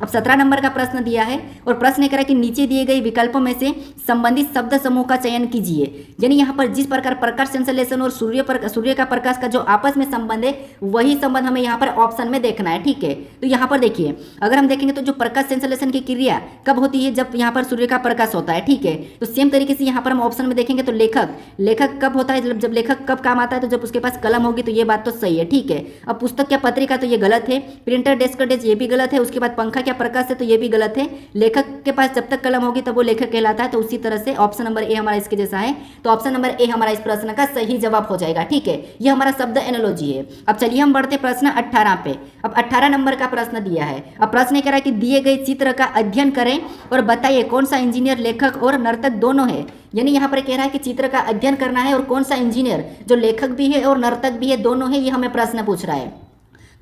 Speaker 1: अब 17 नंबर का प्रश्न दिया है और प्रश्न कह रहा है कि नीचे दिए गए विकल्पों में से संबंधित शब्द समूह का चयन कीजिए। यानी यहाँ पर जिस प्रकार प्रकाश संश्लेषण और सूर्य का प्रकाश का जो आपस में संबंध है वही संबंध हमें यहाँ पर ऑप्शन में देखना है। ठीक है, तो यहाँ पर देखिए अगर हम देखेंगे तो जो प्रकाश संश्लेषण की क्रिया कब होती है, जब यहाँ पर सूर्य का प्रकाश होता है। ठीक है, तो सेम तरीके से यहाँ पर हम ऑप्शन में देखेंगे तो लेखक कब होता है, जब लेखक कब काम आता है, तो जब उसके पास कलम होगी, तो ये बात तो सही है। ठीक है, अब पुस्तक या पत्रिका तो ये गलत है, प्रिंटर डेस्क का डेस्क ये भी गलत है, उसके बाद पंखा क्या प्रकाश है तो ये भी गलत है, लेखक के पास जब तक कलम होगी तब वो लेखक कहलाता है। तो उसी तरह से ऑप्शन नंबर ए हमारा इसके जैसा है, तो ऑप्शन नंबर ए हमारा इस प्रश्न का सही जवाब हो जाएगा। ठीक है, ये हमारा शब्द एनालॉजी है। अब चलिए हम बढ़ते प्रश्न 18 पे। अब 18 नंबर का प्रश्न दिया है। अब प्रश्न कह रहा है कि दिए गए चित्र का अध्ययन करें और बताइए कौन सा इंजीनियर लेखक और नर्तक दोनों है। यानी यहाँ पर कह रहा है कि चित्र का अध्ययन करना है और कौन सा इंजीनियर जो लेखक भी है और नर्तक भी है दोनों है, ये हमें प्रश्न पूछ रहा है।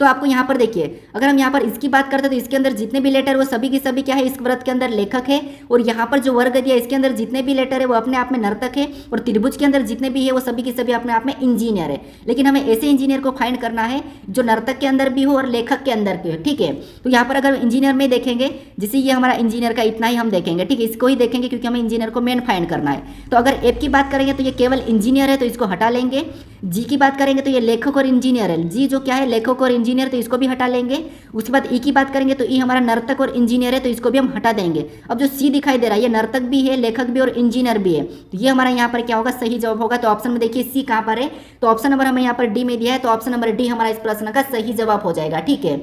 Speaker 1: तो आपको यहाँ पर देखिए अगर हम यहाँ पर इसकी बात करते हैं तो इसके अंदर जितने भी लेटर वो सभी के सभी क्या है, इस व्रत के अंदर लेखक है, और यहाँ पर जो वर्ग दिया इसके अंदर जितने भी लेटर है वो अपने आप में नर्तक है, और त्रिभुज के अंदर जितने भी है वो सभी के सभी अपने आप में इंजीनियर है। लेकिन हमें ऐसे इंजीनियर को फाइंड करना है जो नर्तक के अंदर भी हो और लेखक के अंदर भी हो। ठीक है, तो यहाँ पर अगर इंजीनियर में देखेंगे, जैसे ये हमारा इंजीनियर का इतना ही हम देखेंगे। ठीक है, इसको ही देखेंगे क्योंकि हमें इंजीनियर को मेन फाइंड करना है। तो अगर एफ की बात करेंगे तो ये केवल इंजीनियर है, तो इसको हटा लेंगे। जी की बात करेंगे तो ये लेखक और इंजीनियर है, जी जो क्या है लेखक और इंजीनियर, तो इसको भी हटा लेंगे। उसके बाद ई की बात करेंगे तो ई हमारा नर्तक और इंजीनियर है, तो इसको भी हम हटा देंगे। अब जो सी दिखाई दे रहा है ये नर्तक भी है, लेखक भी और इंजीनियर भी है, तो ये हमारा यहाँ पर क्या होगा, सही जवाब होगा। तो ऑप्शन में देखिए सी कहाँ पर है, तो ऑप्शन नंबर हमें यहाँ पर डी में दिया है, तो ऑप्शन नंबर डी हमारा इस प्रश्न का सही जवाब हो जाएगा। ठीक है,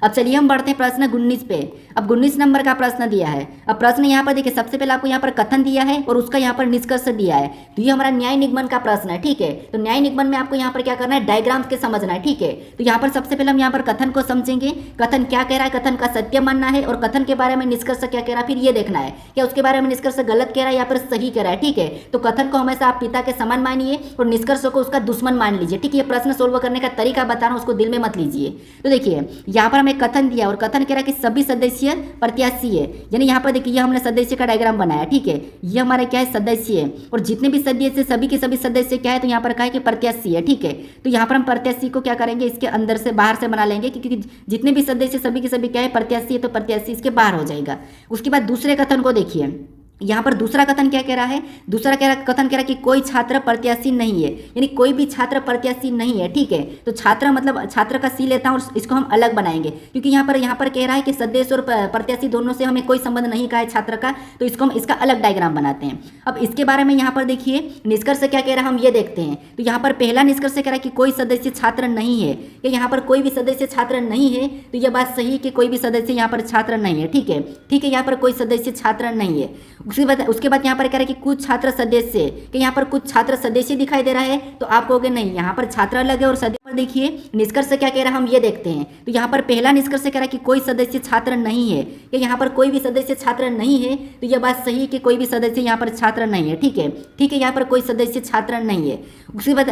Speaker 1: अब चलिए हम बढ़ते हैं प्रश्न 19 पे। अब 19 नंबर का प्रश्न दिया है। अब प्रश्न यहाँ पर देखिए सबसे पहले आपको यहाँ पर कथन दिया है और उसका यहाँ पर निष्कर्ष दिया है, तो ये हमारा न्याय निगमन का प्रश्न है। ठीक है, तो न्याय निगमन में आपको यहाँ पर क्या करना है, डायग्राम के समझना है। ठीक है, तो यहाँ पर सबसे पहले हम यहाँ पर कथन को समझेंगे, कथन क्या कह रहा है, कथन का सत्य मानना है, और कथन के बारे में निष्कर्ष क्या कह रहा है फिर ये देखना है क्या उसके बारे में निष्कर्ष गलत कह रहा है या फिर सही कह रहा है। ठीक है, तो कथन को हमेशा आप पिता के समान मानिए और निष्कर्ष को उसका दुश्मन मान लीजिए। ठीक है, ये प्रश्न सोल्व करने का तरीका बता रहा हूँ, उसको दिल में मत लीजिए। तो देखिए यहाँ पर हमें कथन दिया और कथन कह रहा है कि सभी सदस्य प्रत्याशी है, यानी यहाँ पर देखिए ये हमने सदस्य का डायग्राम बनाया। ठीक है, ये हमारे क्या है सदस्य है, और जितने भी सदस्य सभी के सभी सदस्य क्या है, तो यहाँ पर कहा है कि प्रत्याशी है। ठीक है, तो यहाँ पर हम प्रत्याशी को क्या करेंगे, इसके अंदर से बाहर से बना लेंगे, क्योंकि जितने भी सदस्य सभी के सभी क्या है प्रत्याशी है, तो प्रत्याशी इसके बाहर हो जाएगा। उसके बाद दूसरे कथन को देखिए, यहाँ पर दूसरा कथन क्या कह रहा है, दूसरा कथन कह रहा है कि कोई छात्र प्रत्याशी नहीं है, यानी कोई भी छात्र प्रत्याशी नहीं है। ठीक है, तो छात्र मतलब छात्र का सी लेता हूँ और इसको हम अलग बनाएंगे, क्योंकि यहाँ पर कह रहा है कि सदस्य और प्रत्याशी दोनों से हमें कोई संबंध नहीं का है छात्र का, तो इसको हम इसका अलग डायग्राम बनाते हैं। अब इसके बारे में यहाँ पर देखिए निष्कर्ष क्या कह रहा है हम ये देखते हैं। तो यहाँ पर पहला निष्कर्ष कह रहा है कि कोई सदस्य छात्र नहीं है, कि यहाँ पर कोई भी सदस्य छात्र नहीं है, तो यह बात सही कि कोई भी सदस्य यहाँ पर छात्र नहीं है। ठीक है, यहाँ पर कोई सदस्य छात्र नहीं है। उसके बाद यहाँ पर कह रहा है कि कुछ छात्र सदस्य, कि यहाँ पर कुछ छात्र सदस्य दिखाई दे रहा है, तो आप कहोगे नहीं यहाँ पर छात्र अलग है और सदस्य। पर देखिए निष्कर्ष क्या कह रहा है हम ये देखते हैं। तो यहाँ पर पहला निष्कर्ष कह रहा है कि कोई सदस्य छात्र नहीं है, कि यहाँ पर कोई भी सदस्य छात्र नहीं है, तो यह बात सही कि कोई भी सदस्य यहाँ पर छात्र नहीं है। ठीक है, यहाँ पर कोई सदस्य छात्र नहीं है।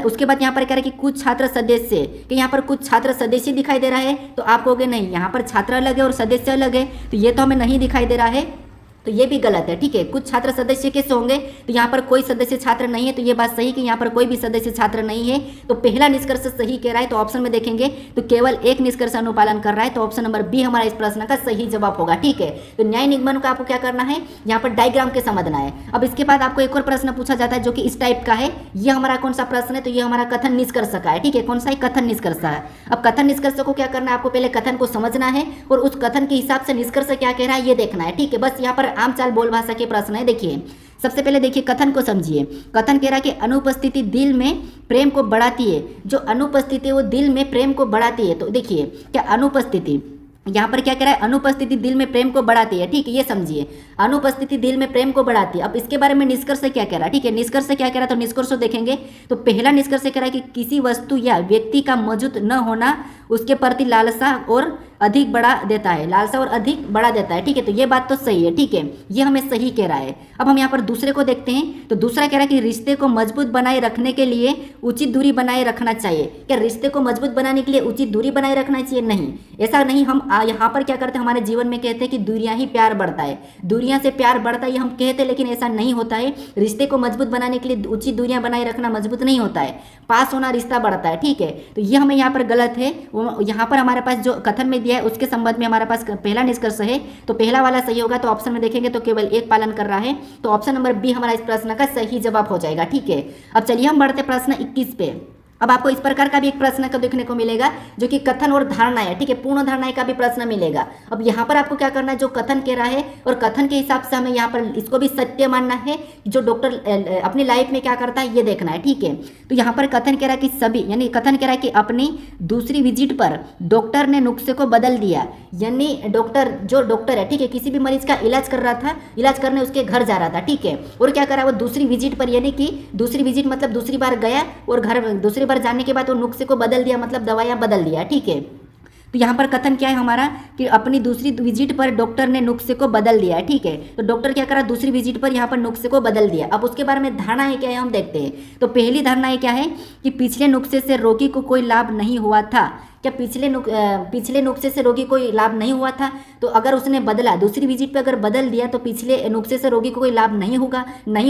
Speaker 1: उसके बाद यहाँ पर कह रहा है कि कुछ छात्र सदस्य, कि यहाँ पर कुछ छात्र सदस्य दिखाई दे रहा है, तो आप कहोगे नहीं यहाँ पर छात्र अलग है और सदस्य अलग है, तो ये तो हमें नहीं दिखाई दे रहा है, तो ये भी गलत है। ठीक है, कुछ छात्र सदस्य कैसे होंगे, तो यहाँ पर कोई सदस्य छात्र नहीं है, तो ये बात सही कि यहाँ पर कोई भी सदस्य छात्र नहीं है, तो पहला निष्कर्ष सही कह रहा है। तो ऑप्शन में देखेंगे तो केवल एक निष्कर्ष अनुपालन कर रहा है, तो ऑप्शन नंबर बी हमारा इस प्रश्न का सही जवाब होगा। ठीक है, तो न्याय निगमन का आपको क्या करना है, यहाँ पर डायग्राम के समझना है। अब इसके बाद आपको एक और प्रश्न पूछा जाता है जो कि इस टाइप का है। ये हमारा कौन सा प्रश्न है, तो ये हमारा कथन निष्कर्ष का है। ठीक है, कौन सा है, कथन निष्कर्ष है। अब कथन निष्कर्ष को क्या करना है, आपको पहले कथन को समझना है और उस कथन के हिसाब से निष्कर्ष क्या कह रहा है ये देखना है। ठीक है, बस यहाँ पर आम चाल बोल भाषा के प्रश्न है। देखिए सबसे पहले देखिए कथन को समझिए। कथन कह रहा है कि अनुपस्थिति दिल में प्रेम को बढ़ाती है, जो अनुपस्थिति है वो दिल में प्रेम को बढ़ाती है। तो देखिए क्या अनुपस्थिति, यहाँ पर क्या कह रहा है, अनुपस्थिति दिल में प्रेम को बढ़ाती है। ठीक है, ये समझिए अनुपस्थिति दिल में प्रेम को बढ़ाती है। अब इसके बारे में निष्कर्ष क्या कह रहा है, ठीक है, निष्कर्ष क्या कह रहा है, तो निष्कर्ष देखेंगे तो पहला निष्कर्ष कह रहा है कि किसी वस्तु या व्यक्ति का मौजूद न होना उसके प्रति लालसा और अधिक बढ़ा देता है, लालसा और अधिक बढ़ा देता है। ठीक है, तो ये बात तो सही है। ठीक है, ये हमें सही कह रहा है। अब हम यहाँ पर दूसरे को देखते हैं, तो दूसरा कह रहा है कि रिश्ते को मजबूत बनाए रखने के लिए उचित दूरी बनाए रखना चाहिए। क्या रिश्ते को मजबूत बनाने के लिए उचित दूरी बनाए रखना चाहिए? नहीं, ऐसा नहीं। हम यहाँ पर क्या करते हैं, हमारे जीवन में कहते हैं कि दूरियां ही प्यार बढ़ता है, दूरियां से प्यार बढ़ता है, ये हम कहते हैं, लेकिन ऐसा नहीं होता है। रिश्ते को मजबूत बनाने के लिए उचित दूरियां बनाए रखना मजबूत नहीं होता है, पास होना रिश्ता बढ़ता है। ठीक है, तो ये हमें यहाँ पर गलत है। यहाँ पर हमारे पास जो कथन में दिया है उसके संबंध में हमारे पास पहला निष्कर्ष है, तो पहला वाला सही होगा। तो ऑप्शन में देखेंगे तो केवल एक पालन कर रहा है, तो ऑप्शन नंबर बी हमारा इस प्रश्न का सही जवाब हो जाएगा। ठीक है, अब चलिए हम बढ़ते प्रश्न 21 पे। अब आपको इस प्रकार का भी एक प्रश्न का देखने को मिलेगा जो कि कथन और धारणा है। ठीक है, पूर्ण धारणा का भी प्रश्न मिलेगा। अब यहाँ पर आपको क्या करना है, जो कथन कह रहा है और कथन के हिसाब से हमें यहाँ पर इसको भी सत्य मानना है, जो डॉक्टर अपनी लाइफ में क्या करता है ये देखना है। ठीक है, तो यहाँ पर कथन कह रहा है कि सभी, यानी कथन कह रहा है कि अपनी दूसरी विजिट पर डॉक्टर ने नुस्खे को बदल दिया, यानी जो डॉक्टर है, ठीक है, किसी भी मरीज का इलाज कर रहा था, इलाज करने उसके घर जा रहा था। ठीक है, और क्या करा वो दूसरी विजिट पर, यानी कि दूसरी विजिट मतलब दूसरी बार गया और घर दूसरी बार जाने के बाद वो नुस्खे को बदल दिया, मतलब दवाइयाँ बदल दिया। ठीक है, तो यहाँ पर कथन क्या है हमारा कि अपनी दूसरी विजिट पर डॉक्टर ने नुस्खे को बदल दिया है। ठीक है, तो डॉक्टर क्या करा, दूसरी विजिट पर यहाँ पर नुस्खे को बदल दिया। अब उसके बारे में धारणा है क्या है हम देखते हैं। तो पहली धारणा है क्या है कि पिछले नुस्खे से रोगी को कोई लाभ नहीं हुआ था। क्या पिछले नुस्खे से रोगी को लाभ नहीं हुआ था, तो अगर उसने बदला, दूसरी विजिट पे अगर बदल दिया तो पिछले नुस्खे से रोगी को कोई लाभ नहीं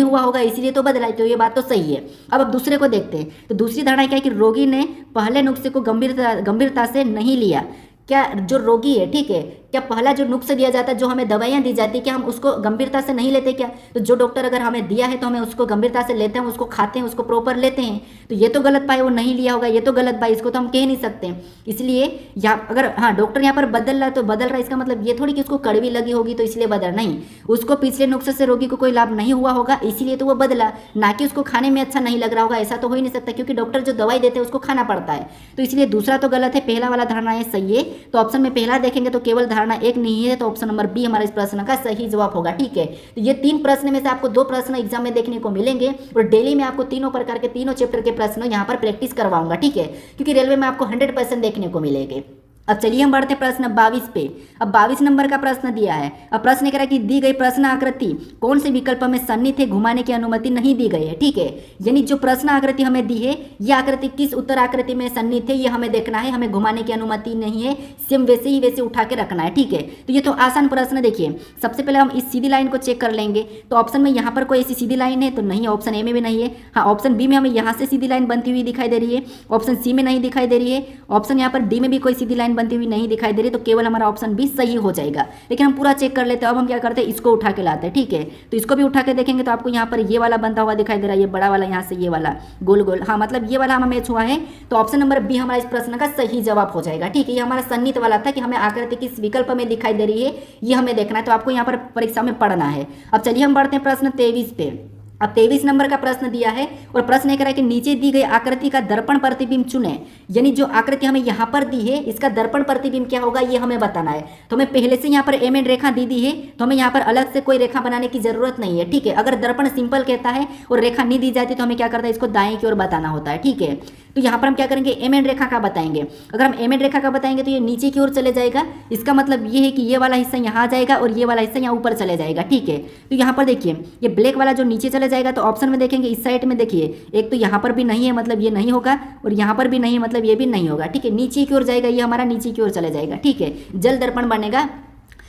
Speaker 1: हुआ होगा, इसलिए तो बदला। तो ये बात तो सही है। अब दूसरे को देखते हैं। तो दूसरी धारणा क्या है कि रोगी ने पहले नुस्खे को गंभीरता से नहीं लिया। क्या जो रोगी है, ठीक है, क्या पहला जो नुस्खा दिया जाता है, जो हमें दवाइयाँ दी जाती है, क्या हम उसको गंभीरता से नहीं लेते क्या? तो जो डॉक्टर अगर हमें दिया है तो हमें उसको गंभीरता से लेते हैं, उसको खाते हैं, उसको प्रॉपर लेते हैं। तो ये तो गलत पाए वो नहीं लिया होगा, ये तो गलत पाए, इसको तो हम कह नहीं सकते। इसलिए यहाँ अगर डॉक्टर यहाँ पर बदल रहा है तो बदल रहा है, इसका मतलब ये थोड़ी कि उसको कड़वी लगी होगी तो इसलिए बदल, नहीं, उसको पिछले नुस्खे से रोगी को कोई लाभ नहीं हुआ होगा इसलिए तो वो बदला, ना कि उसको खाने में अच्छा नहीं लग रहा होगा। ऐसा तो हो ही नहीं सकता, क्योंकि डॉक्टर जो दवाई देते हैं उसको खाना पड़ता है। तो इसलिए दूसरा तो गलत है, पहला वाला धारणा है सही है। तो ऑप्शन में पहला देखेंगे तो केवल धारणा एक नहीं है, तो ऑप्शन नंबर बी हमारा इस प्रश्न का सही जवाब होगा। ठीक है, तो ये 3 प्रश्न में से आपको 2 प्रश्न एग्जाम में देखने को मिलेंगे और डेली में आपको तीनों प्रकार के तीनों चैप्टर के प्रश्न यहाँ पर प्रैक्टिस करवाऊंगा। ठीक है, क्योंकि रेलवे में आपको 100% देखने को मिलेंगे। अब चलिए हम बढ़ते प्रश्न 22 पे। अब 22 नंबर का प्रश्न दिया है। अब प्रश्न कह रहा है कि दी गई प्रश्न आकृति कौन से विकल्प में सन्निहित है, घुमाने की अनुमति नहीं दी गई है। ठीक है, यानी जो प्रश्न आकृति हमें दी है यह आकृति किस उत्तर आकृति में सन्निहित है ये हमें देखना है, हमें घुमाने की अनुमति नहीं है, सेम वैसे ही वैसे उठा के रखना है। ठीक है, तो ये तो आसान प्रश्न। देखिए सबसे पहले हम इस सीधी लाइन को चेक कर लेंगे। तो ऑप्शन में यहाँ पर कोई ऐसी सीधी लाइन है तो नहीं, ऑप्शन ए में भी नहीं है। हाँ, ऑप्शन बी में हमें यहाँ से सीधी लाइन बनती हुई दिखाई दे रही है, ऑप्शन सी में नहीं दिखाई दे रही है, ऑप्शन यहाँ पर डी में भी कोई सीधी लाइन बनती हुई नहीं दिखाई दे रही, तो केवल हमारा ऑप्शन बी सही हो जाएगा। लेकिन हम पूरा चेक कर लेते हैं। अब हम क्या करते हैं, इसको उठा के लाते हैं। ठीक है, तो इसको भी उठा के देखेंगे तो आपको यहाँ पर ये वाला बनता हुआ दिखाई दे रहा है, ये बड़ा वाला यहाँ से ये वाला गोल गोल, हाँ मतलब ये वाला हमें मैच हुआ है। तो ऑप्शन नंबर बी हमारा इस प्रश्न का सही जवाब हो जाएगा। ठीक है, ये हमारा सन्निहित वाला था कि हमें आकृति किस विकल्प में दिखाई दे रही है ये हमें देखना है, तो आपको यहाँ पर परीक्षा में पढ़ना है। अब चलिए हम बढ़ते हैं प्रश्न 23 पे। अब 23 नंबर का प्रश्न दिया है और प्रश्न ये कह रहा है कि नीचे दी गई आकृति का दर्पण प्रतिबिंब चुने, यानी जो आकृति हमें यहाँ पर दी है इसका दर्पण प्रतिबिंब क्या होगा ये हमें बताना है। तो हमें पहले से यहाँ पर एम एंड रेखा दी है, तो हमें यहाँ पर अलग से कोई रेखा बनाने की जरूरत नहीं है। ठीक है, अगर दर्पण सिंपल कहता है और रेखा नहीं दी जाती तो हमें क्या करता है, इसको दाएं की ओर बताना होता है। ठीक है, तो यहाँ पर हम क्या करेंगे, एम एंड रेखा का बताएंगे। अगर हम एम एंड रेखा का बताएंगे तो ये नीचे की ओर चले जाएगा, इसका मतलब ये है कि ये वाला हिस्सा यहाँ आ जाएगा और ये वाला हिस्सा यहाँ ऊपर चले जाएगा। ठीक है, तो यहाँ पर देखिए ये ब्लैक वाला जो नीचे चले जाएगा, तो ऑप्शन में देखेंगे इस साइड में देखिए एक तो यहाँ पर भी नहीं है मतलब ये नहीं होगा, और यहाँ पर भी नहीं है मतलब ये भी नहीं होगा। ठीक है, नीचे की ओर जाएगा, ये हमारा नीचे की ओर चले जाएगा। ठीक है, जल दर्पण बनेगा।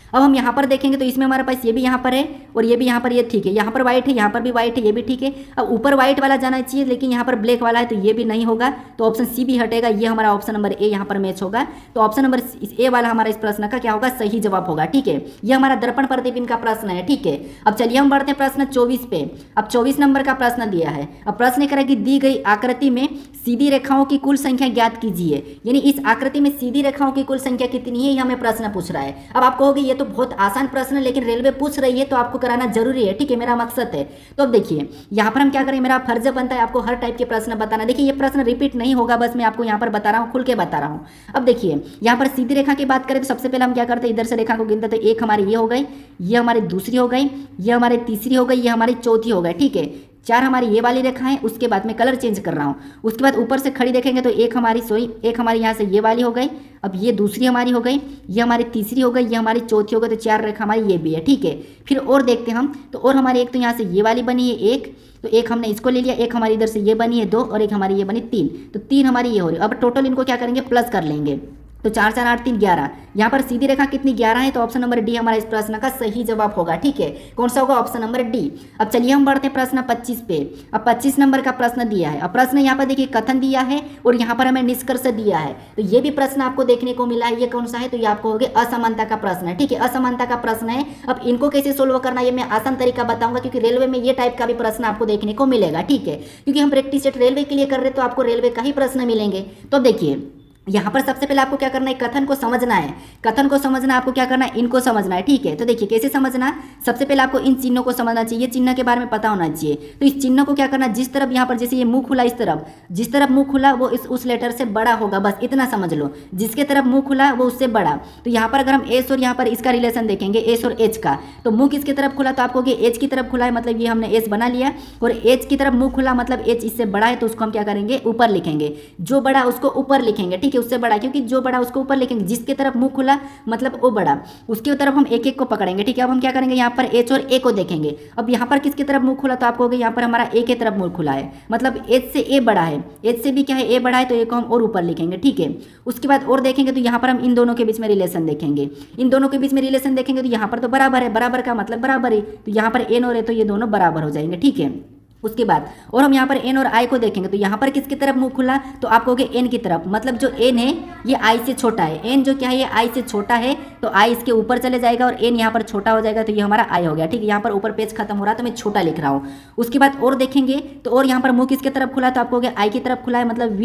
Speaker 1: अब हम यहाँ पर देखेंगे तो इसमें हमारे पास ये भी यहाँ पर है और ये भी यहाँ पर, ये ठीक है, यहाँ पर व्हाइट है, यहाँ पर भी व्हाइट है, ये भी ठीक है। अब ऊपर व्हाइट वाला जाना चाहिए लेकिन यहाँ पर ब्लैक वाला है तो ये भी नहीं होगा, तो ऑप्शन सी भी हटेगा, ये हमारा ऑप्शन नंबर ए यहाँ पर मैच होगा। तो ऑप्शन नंबर ए वाला हमारा इस प्रश्न का क्या होगा, सही जवाब होगा। ठीक है, ये हमारा दर्पण प्रतिबिंब का प्रश्न है। ठीक है, अब चलिए हम बढ़ते हैं प्रश्न 24 पे। अब 24 नंबर का प्रश्न दिया है। अब प्रश्न करें कि दी गई आकृति में सीधी रेखाओं की कुल संख्या ज्ञात कीजिए, यानी इस आकृति में सीधी रेखाओं की कुल संख्या कितनी है ये हमें प्रश्न पूछ रहा है। अब आप कहोगे ये तो बहुत आसान प्रश्न है लेकिन रेलवे पूछ रही है तो आपको कराना जरूरी है। ठीक है, मेरा मकसद है। तो अब देखिए यहाँ पर हम क्या करें, मेरा फर्ज बनता है आपको हर टाइप के प्रश्न बताना। देखिए ये प्रश्न रिपीट नहीं होगा, बस मैं आपको यहाँ पर बता रहा हूँ, खुल के बता रहा हूँ। अब देखिए यहाँ पर सीधी रेखा की बात करें तो सबसे पहले हम क्या करते हैं, इधर से रेखा को गिनते तो एक हमारी ये हो गई, ये हमारी दूसरी हो गई, ये हमारी तीसरी हो गई, ये हमारी चौथी हो गई। ठीक है, 4 हमारी ये वाली रेखा है। उसके बाद मैं कलर चेंज कर रहा हूँ। उसके बाद ऊपर से खड़ी देखेंगे तो एक हमारी यहाँ से ये वाली हो गई, अब ये दूसरी हमारी हो गई, ये हमारी तीसरी हो गई, ये हमारी चौथी हो गई, तो 4 रेखा हमारी ये भी है। ठीक है, फिर और देखते हैं हम, तो और हमारी एक तो यहाँ से ये वाली बनी है एक, तो एक हमने इसको ले लिया, एक हमारी इधर से ये बनी है 2 और एक हमारी ये बनी 3, तो 3 हमारी ये हो रही है। अब टोटल इनको क्या करेंगे, प्लस कर लेंगे। तो 4 4 8 3 11, यहाँ पर सीधी रेखा कितनी 11 है, तो ऑप्शन नंबर डी हमारा इस प्रश्न का सही जवाब होगा। ठीक है, कौन सा होगा, ऑप्शन नंबर डी। अब चलिए हम बढ़ते हैं प्रश्न 25 पे। अब 25 नंबर का प्रश्न दिया है। अब प्रश्न यहाँ पर देखिए कथन दिया है और यहाँ पर हमें निष्कर्ष दिया है। तो ये भी प्रश्न आपको देखने को मिला है। ये कौन सा है, तो ये आपको हो गया असमानता का प्रश्न है। ठीक है, असमानता का प्रश्न है। अब इनको कैसे सोल्व करना है ये मैं आसान तरीका बताऊंगा, क्योंकि रेलवे में ये टाइप का भी प्रश्न आपको देखने को मिलेगा। ठीक है, क्योंकि हम प्रैक्टिस सेट रेलवे के लिए कर रहे हैं तो आपको रेलवे का ही प्रश्न मिलेंगे। तो देखिए यहाँ पर सबसे पहले आपको क्या करना है, कथन को समझना है। कथन को समझना आपको क्या करना है, इनको समझना है। ठीक है, तो देखिए कैसे समझना, सबसे पहले आपको इन चिन्हों को समझना चाहिए, चिन्ह के बारे में पता होना चाहिए। तो इस चिन्ह को क्या करना, जिस तरफ यहाँ पर जैसे ये मुंह खुला, इस तरफ जिस तरफ मुंह खुला वो उस लेटर से बड़ा होगा, बस इतना समझ लो। जिसके तरफ मुंह खुला वो उससे बड़ा। तो यहाँ पर अगर हम एस और यहाँ पर इसका रिलेशन देखेंगे, एस और एच का, तो मुंह किसकी तरफ खुला, तो आपको एच की तरफ खुला है, मतलब ये हमने एस बना लिया। और एच की तरफ मुंह खुला मतलब एच इससे बड़ा है, तो उसको हम क्या करेंगे, ऊपर लिखेंगे। जो बड़ा उसको ऊपर लिखेंगे। ठीक है, उससे बड़ा, क्योंकि जो बड़ा उसको ऊपर लिखेंगे। जिसके तरफ मुंह खुला मतलब वो बड़ा, उसके तरफ हम एक एक को पकड़ेंगे। ठीक है, अब हम क्या करेंगे, यहाँ पर एच और ए को देखेंगे। अब यहाँ पर किसकी तरफ मुंह खुला, तो आपको यहाँ पर हमारा ए की तरफ मुंह खुला है, मतलब एच से ए बड़ा है, एच से भी क्या है, ए बड़ा है, तो ए को हम और ऊपर लिखेंगे। ठीक है, उसके बाद और देखेंगे तो यहाँ पर हम इन दोनों के बीच में रिलेशन देखेंगे। इन दोनों के बीच में रिलेशन देखेंगे तो यहाँ पर तो बराबर है, बराबर का मतलब बराबर है, तो यहाँ पर एन और ए तो ये दोनों बराबर हो जाएंगे। ठीक है, उसके बाद और हम यहाँ पर एन और आई को देखेंगे तो यहाँ पर किसकी तरफ मुंह खुला, तो आप कहोगे एन की तरफ, मतलब जो एन है ये आई से छोटा है। एन जो क्या है, ये आई से छोटा है, तो आई इसके ऊपर चले जाएगा और एन यहाँ पर छोटा हो जाएगा, तो ये हमारा आई हो गया। ठीक है, यहाँ पर ऊपर पेज खत्म हो रहा है तो मैं छोटा लिख रहा हूँ। उसके बाद और देखेंगे तो और यहाँ पर मुंह किसकी तरफ खुला, तो आप कहोगे आई की तरफ खुला है, मतलब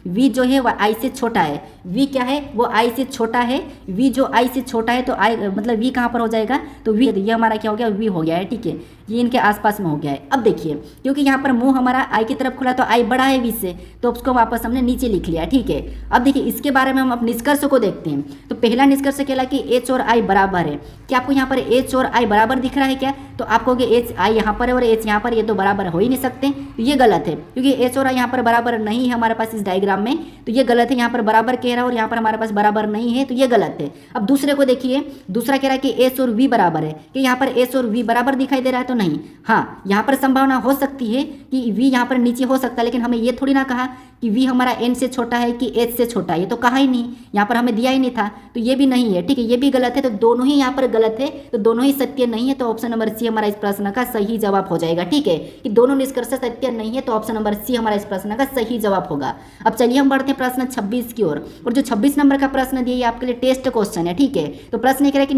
Speaker 1: वी जो है वह आई से छोटा है। वी क्या है, वो आई से छोटा है। वी जो आई से छोटा है तो आई मतलब वी कहाँ पर हो जाएगा, तो वी, ये हमारा क्या हो गया, वी हो गया है। ठीक है, ये इनके आसपास में हो गया है। अब देखिए क्योंकि यहाँ पर मुंह हमारा आई की तरफ खुला तो आई बड़ा है वी से, तो उसको वापस हमने नीचे लिख लिया। ठीक है, अब देखिए इसके बारे में हम अब निष्कर्ष को देखते हैं। तो पहला निष्कर्ष कहला कि एच और आई बराबर है। क्या आपको यहाँ पर एच और आई बराबर दिख रहा है क्या, तो आप कहोगे एच आई यहाँ पर है और एच यहाँ पर, ये तो बराबर हो ही नहीं सकते, तो ये गलत है, क्योंकि एच और आई यहाँ पर बराबर नहीं है हमारे पास इस डायग्राम में, तो ये गलत है। यहाँ पर बराबर कह रहा है और यहाँ पर हमारे पास बराबर नहीं है, तो ये गलत है। अब दूसरे को देखिए, दूसरा कह रहा है कि एच और वी बराबर है, कि यहाँ पर एच और वी बराबर दिखाई दे रहा है, तो नहीं। हाँ, यहाँ पर संभावना हो सकती है कि वी यहाँ पर नीचे हो सकता है, लेकिन हमें ये थोड़ी ना कहा कि वी हमारा एन से छोटा है कि एच से छोटा है, ये तो कहा ही नहीं, यहाँ पर हमें दिया ही नहीं था, तो ये भी नहीं है। ठीक है, ये भी गलत है, तो दोनों ही यहाँ पर गलत है, तो दोनों ही सत्य नहीं है, तो ऑप्शन नंबर सी हमारा इस प्रश्न का सही जवाब हो जाएगा। ठीक है, कि दोनों निष्कर्ष सत्य नहीं है, तो ऑप्शन नंबर सी हमारा इस प्रश्न का सही जवाब होगा। अब चलिए हम बढ़ते हैं प्रश्न 26 की ओर। और जो 26 नंबर का प्रश्न दिया ये आपके लिए टेस्ट क्वेश्चन है। ठीक है, तो प्रश्न कह रहा है कि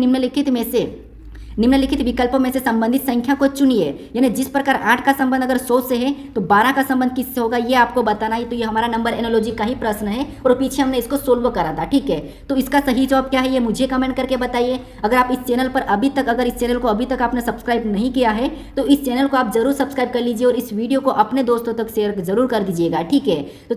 Speaker 1: निम्नलिखित विकल्पों में से संबंधित संख्या को चुनिए, यानी जिस प्रकार 8 का संबंध अगर 100 से है तो 12 का संबंध किससे होगा, ये आपको बताना है। तो ये हमारा नंबर एनालॉजी का ही प्रश्न है और पीछे हमने इसको सोल्व करा था। ठीक है, तो इसका सही जवाब क्या है ये मुझे कमेंट करके बताइए। अगर आप इस चैनल पर अगर इस चैनल को अभी तक आपने सब्सक्राइब नहीं किया है तो इस चैनल को आप जरूर सब्सक्राइब कर लीजिए और इस वीडियो को अपने दोस्तों तक शेयर जरूर कर दीजिएगा। ठीक है, तो